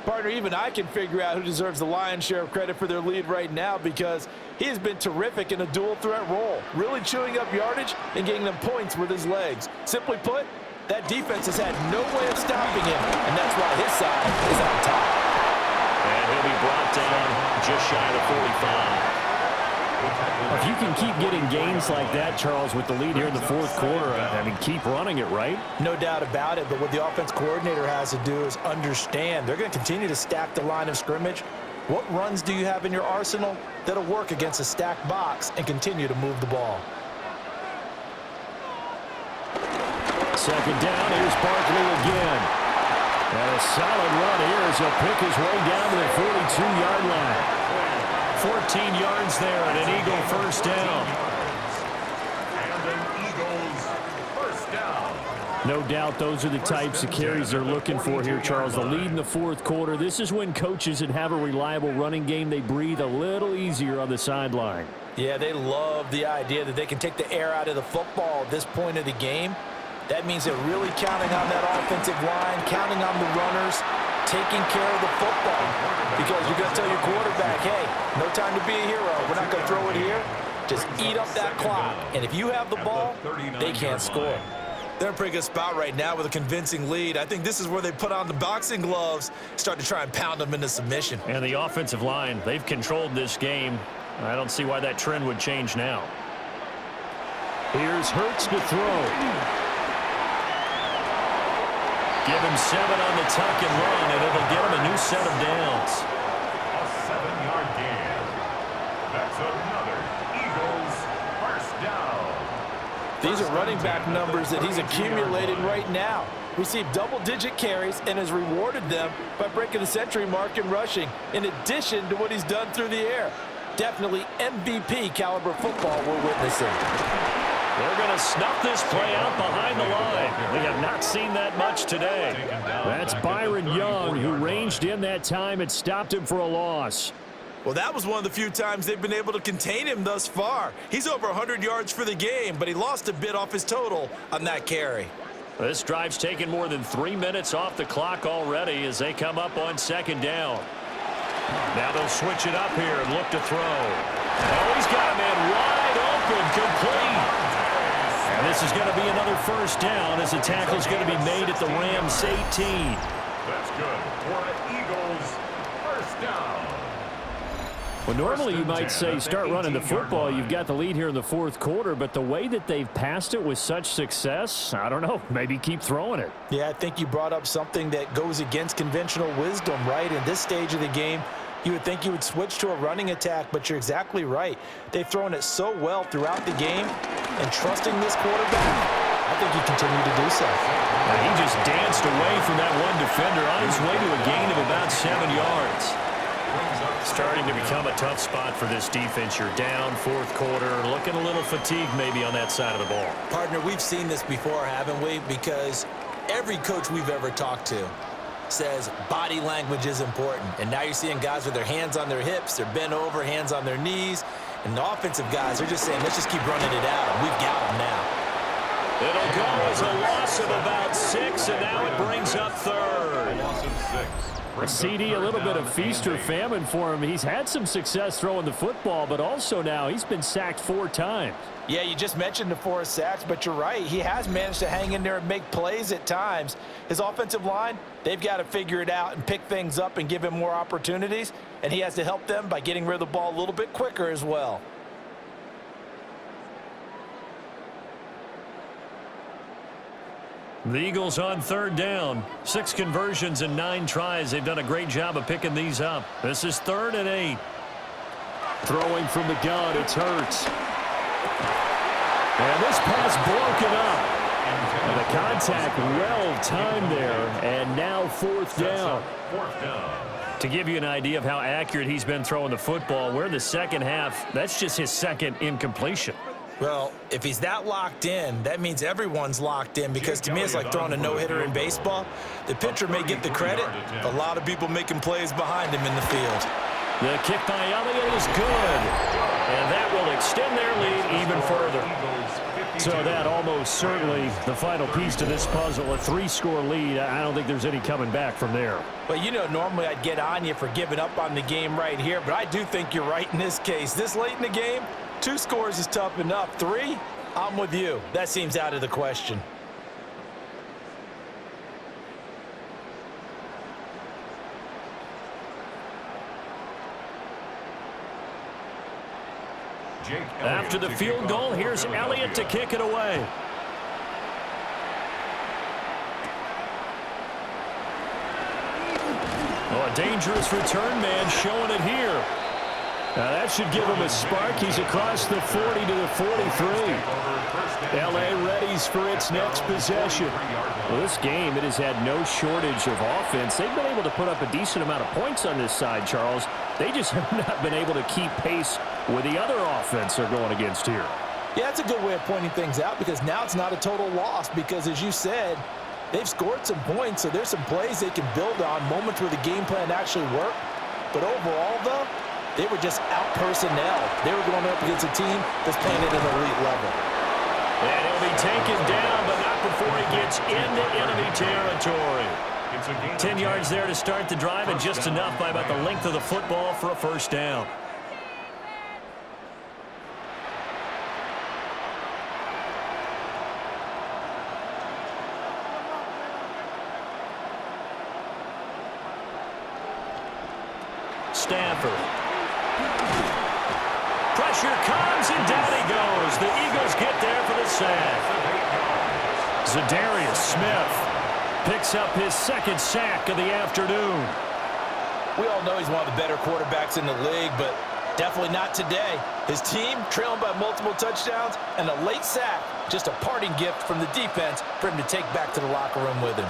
Partner, even I can figure out who deserves the lion's share of credit for their lead right now, because he has been terrific in a dual threat role, really chewing up yardage and getting them points with his legs. Simply put, that defense has had no way of stopping him, and that's why his side is on top. And he'll be brought down just shy of the 45. If you can keep getting gains like that, Charles, with the lead here in the fourth quarter, I mean, keep running it, right? No doubt about it, but what the offense coordinator has to do is understand they're going to continue to stack the line of scrimmage. What runs do you have in your arsenal that'll work against a stacked box and continue to move the ball? 2nd down, here's Barkley again. And a solid run here as he'll pick his way down to the 42-yard line. 14 yards there and an Eagle first down. And an Eagles first down. No doubt those are the types of carries they're looking for here, Charles. The lead in the fourth quarter. This is when coaches that have a reliable running game, they breathe a little easier on the sideline. Yeah, they love the idea that they can take the air out of the football at this point of the game. That means they're really counting on that offensive line, counting on the runners, taking care of the football. Because you're going to tell your quarterback, hey, no time to be a hero. We're not going to throw it here. Just eat up that clock. And if you have the ball, they can't score. They're in a pretty good spot right now with a convincing lead. I think this is where they put on the boxing gloves, start to try and pound them into submission. And the offensive line, they've controlled this game. I don't see why that trend would change now. Here's Hurts to throw. Give him 7 on the tuck and run, and it'll get him a new set of downs. A 7-yard gain. That's another Eagles first down. These are running back numbers that he's accumulating right now. Received double-digit carries and has rewarded them by breaking the century mark in rushing, in addition to what he's done through the air. Definitely MVP caliber football we're witnessing. They're going to snuff this play out behind the line. We have not seen that much today. That's Byron Young, who ranged in that time and stopped him for a loss. Well, that was one of the few times they've been able to contain him thus far. He's over 100 yards for the game, but he lost a bit off his total on that carry. This drive's taken more than 3 minutes off the clock already as they come up on 2nd down. Now they'll switch it up here and look to throw. Oh, he's got a man wide open, complete. And this is going to be another first down as the tackle's going to be made at the Rams 18. That's good for an Eagles first down. Well, normally you might say start running the football. You've got the lead here in the fourth quarter, but the way that they've passed it with such success, I don't know, maybe keep throwing it. Yeah, I think you brought up something that goes against conventional wisdom, right? In this stage of the game, You would think you would switch to a running attack, but you're exactly right. They've thrown it so well throughout the game, and trusting this quarterback, I think he continued to do so. He just danced away from that one defender on his way to a gain of about 7 yards. Starting to become a tough spot for this defense. You're down, fourth quarter, looking a little fatigued maybe on that side of the ball. Partner, we've seen this before, haven't we? Because every coach we've ever talked to says body language is important. And now you're seeing guys with their hands on their hips, they're bent over, hands on their knees. And the offensive guys are just saying, let's just keep running it out. And we've got them now. It'll go as a loss of about 6, and now it brings up third. Loss of 6. CD, a little bit of feast or famine for him. He's had some success throwing the football, but also now he's been sacked 4 times. Yeah, you just mentioned the 4 sacks, but you're right. He has managed to hang in there and make plays at times. His offensive line, they've got to figure it out and pick things up and give him more opportunities, and he has to help them by getting rid of the ball a little bit quicker as well. The Eagles on third down. 6 conversions and 9 tries. They've done a great job of picking these up. This is 3rd and 8. Throwing from the gun, it's Hurts. And this pass broken up. And the contact well timed there. And now 4th down. 4th down. To give you an idea of how accurate he's been throwing the football, we're in the second half. That's just his 2nd incompletion. Well, if he's that locked in, that means everyone's locked in, because to me it's like throwing a no-hitter in baseball. The pitcher may get the credit, a lot of people making plays behind him in the field. The kick by Elliott is good, and that will extend their lead even further. So that almost certainly the final piece to this puzzle, a 3-score lead. I don't think there's any coming back from there. Well, you know, normally I'd get on you for giving up on the game right here, but I do think you're right in this case. This late in the game, 2 scores is tough enough. 3, I'm with you. That seems out of the question. After the field goal, here's Elliott to kick it away. Oh, a dangerous return man showing it here. Now that should give him a spark. He's across the 40 to the 43. L.A. readies for its next possession. Well, this game, it has had no shortage of offense. They've been able to put up a decent amount of points on this side, Charles. They just have not been able to keep pace with the other offense they're going against here. Yeah, that's a good way of pointing things out, because now it's not a total loss, because as you said, they've scored some points, so there's some plays they can build on, moments where the game plan actually worked. But overall, though, they were just out-personnel. They were going up against a team that's playing at an elite level. And he'll be taken down, but not before he gets into enemy territory. 10 yards there to start the drive, and just enough by about the length of the football for a 1st down. Stafford. Pressure comes, and down he goes. The Eagles get there for the sack. Zadarius Smith picks up his 2nd sack of the afternoon. We all know he's one of the better quarterbacks in the league, but definitely not today. His team trailing by multiple touchdowns, and a late sack, just a parting gift from the defense for him to take back to the locker room with him.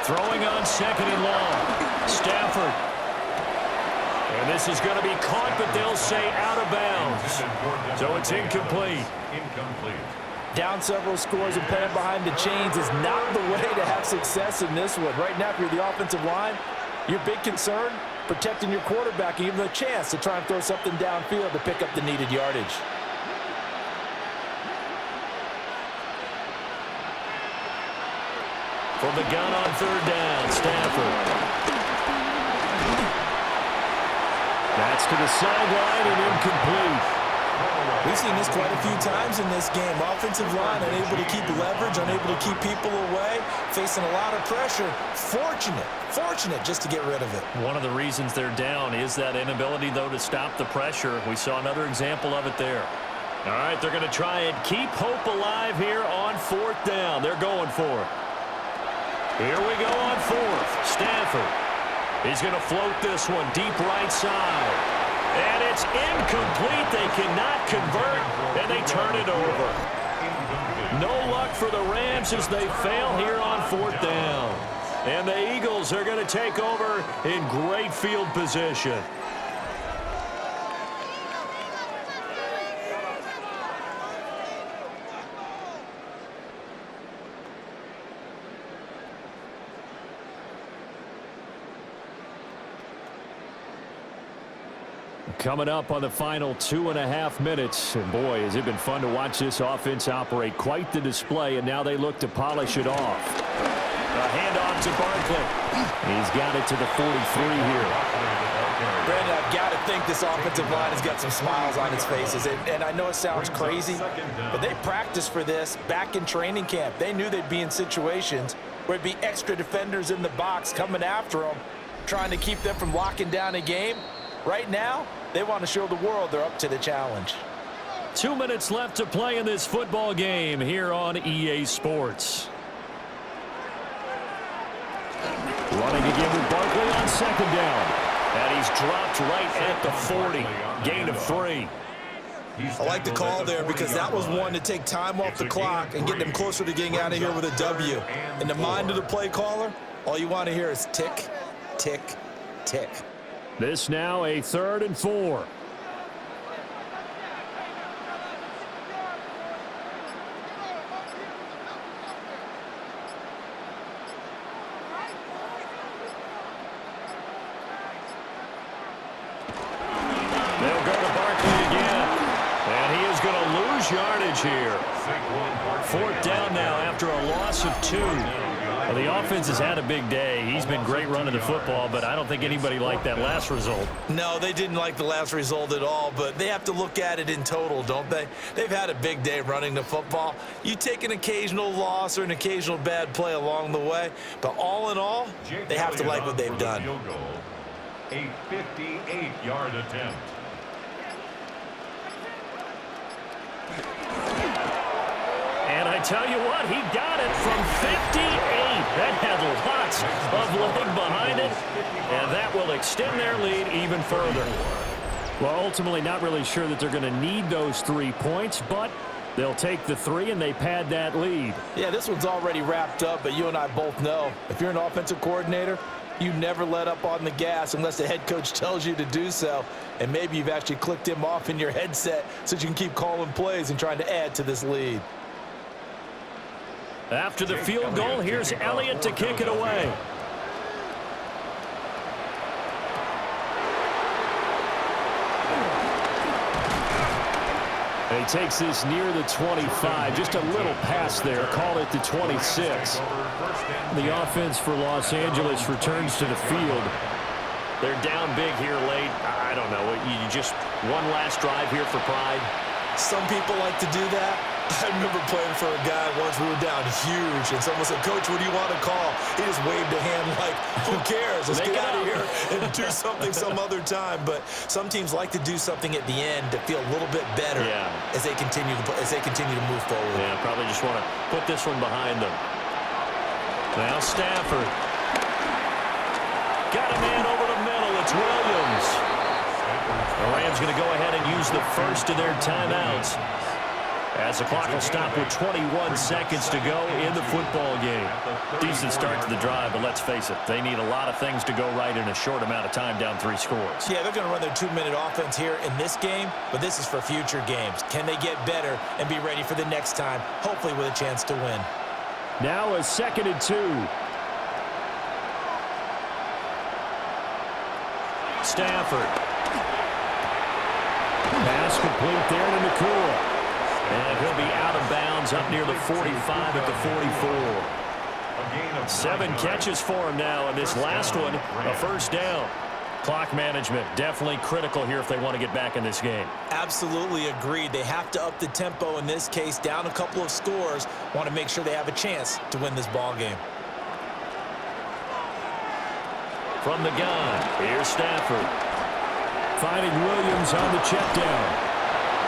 Throwing on 2nd and long. Stafford. And this is going to be caught, but they'll say out of bounds. So it's incomplete. Down several scores and playing behind the chains is not the way to have success in this one. Right now, if you're the offensive line, your big concern, protecting your quarterback and giving him a chance to try and throw something downfield to pick up the needed yardage. From the gun on 3rd down, Stafford. That's to the sideline and incomplete. We've seen this quite a few times in this game. Offensive line unable to keep leverage, unable to keep people away, facing a lot of pressure. Fortunate just to get rid of it. One of the reasons they're down is that inability, though, to stop the pressure. We saw another example of it there. All right, they're going to try and keep hope alive here on 4th down. They're going for it. Here we go on fourth. Stafford. He's going to float this one deep right side. And it's incomplete. They cannot convert, and they turn it over. No luck for the Rams as they fail here on fourth down. And the Eagles are going to take over in great field position. Coming up on the final 2.5 minutes. And boy, has it been fun to watch this offense operate. Quite the display, and now they look to polish it off. A handoff to Barkley. He's got it to the 43 here. Brandon, I've got to think this offensive line has got some smiles on its faces. And I know it sounds crazy, but they practiced for this back in training camp. They knew they'd be in situations where it'd be extra defenders in the box coming after them, trying to keep them from locking down a game. Right now, they want to show the world they're up to the challenge. 2 minutes left to play in this football game here on EA Sports. Running again with Barkley on second down. And he's dropped right at the 40. Gain of 3. I like the call there because that was one to take time off the clock and get them closer to getting out of here with a W. In the mind of the play caller, all you want to hear is tick, tick, tick. This now a 3rd and 4. They'll go to Barkley again. And he is going to lose yardage here. 4th down now after a loss of 2. Well, the offense has had a big day. He's been great running the football, but I don't think anybody liked that last result. No, they didn't like the last result at all, but they have to look at it in total, don't they? They've had a big day running the football. You take an occasional loss or an occasional bad play along the way, but all in all, they have to like what they've done. A 58-yard attempt. And I tell you what, he got it from 58. That had lots of leg behind it, and that will extend their lead even further. Well, ultimately, not really sure that they're going to need those 3 points, but they'll take the 3 and they pad that lead. Yeah, this one's already wrapped up, but you and I both know if you're an offensive coordinator, you never let up on the gas unless the head coach tells you to do so. And maybe you've actually clicked him off in your headset so you can keep calling plays and trying to add to this lead. After the field goal, here's Elliott to kick it away. He takes this near the 25. Just a little pass there. Call it the 26. The offense for Los Angeles returns to the field. They're down big here late. I don't know. You just one last drive here for pride. Some people like to do that. I remember playing for a guy once. We were down huge, and someone said, "Coach, what do you want to call?" He just waved a hand like, "Who cares? Let's get out of here and do something some other time." But some teams like to do something at the end to feel a little bit better as they continue to move forward. Yeah, probably just want to put this one behind them. Now Stafford got a man over the middle. It's Williams. The Rams going to go ahead and use the first of their timeouts, as the clock will stop with 21 seconds to go in the football game. Decent start to the drive, but let's face it, they need a lot of things to go right in a short amount of time, down 3 scores. Yeah, they're going to run their 2-minute offense here in this game, but this is for future games. Can they get better and be ready for the next time, hopefully with a chance to win? Now a 2nd and 2. Stafford. Pass complete there to Nacua. And he'll be out of bounds up near the 45 at the 44. 7 catches for him now, and this last one, a first down. Clock management definitely critical here if they want to get back in this game. Absolutely agreed. They have to up the tempo in this case, down a couple of scores. Want to make sure they have a chance to win this ball game. From the gun, here's Stafford. Finding Williams on the check down.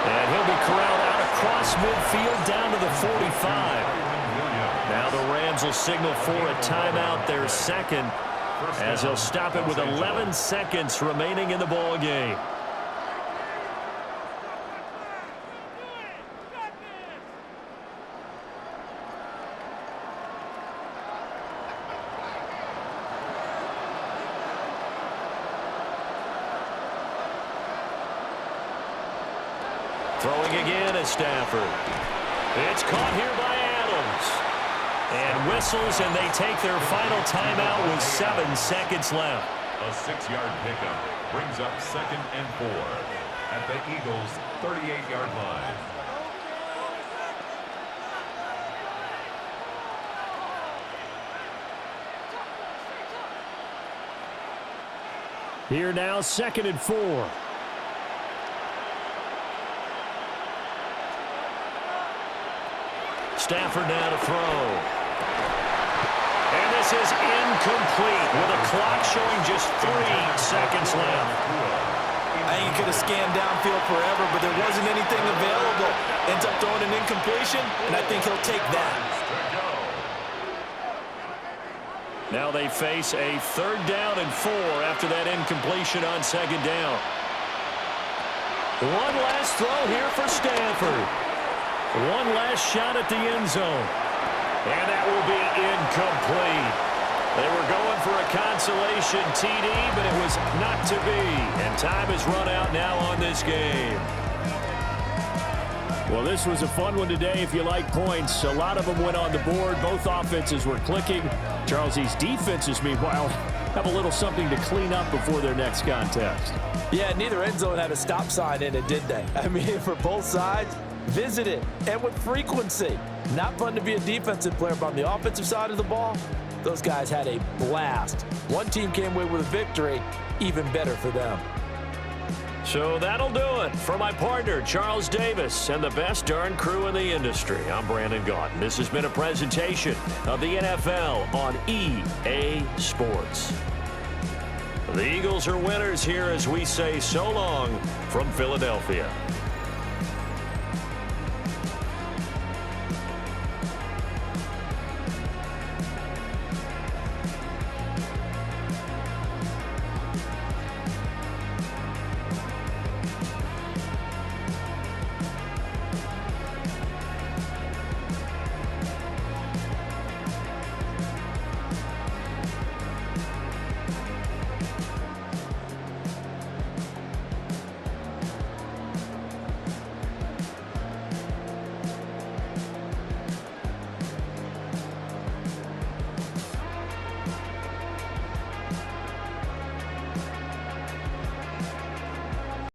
And he'll be corralled out across midfield down to the 45. Now the Rams teams will signal for a timeout, their second, as they'll stop it with 11 seconds remaining in the ball game. Throwing again is Stafford. It's caught here by Adams. And whistles, and they take their final timeout with 7 seconds left. A 6-yard pickup brings up 2nd and 4 at the Eagles' 38-yard line. Here now, 2nd and 4. Stafford now to throw. And this is incomplete with a clock showing just 3 seconds left. I think he could have scanned downfield forever, but there wasn't anything available. Ends up throwing an incompletion, and I think he'll take that. Now they face a 3rd down and 4 after that incompletion on 2nd down. One last throw here for Stafford. One last shot at the end zone. And that will be incomplete. They were going for a consolation TD, but it was not to be. And time is run out now on this game. Well, this was a fun one today if you like points. A lot of them went on the board. Both offenses were clicking. Charles, these defenses, meanwhile, have a little something to clean up before their next contest. Yeah, neither end zone had a stop sign in it, did they? I mean, for both sides, visit it, and with frequency. Not fun to be a defensive player, but on the offensive side of the ball, those guys had a blast. One team came away with a victory, even better for them. So that'll do it for my partner, Charles Davis, and the best darn crew in the industry. I'm Brandon Gaudin. This has been a presentation of the NFL on EA Sports. The Eagles are winners here as we say so long from Philadelphia.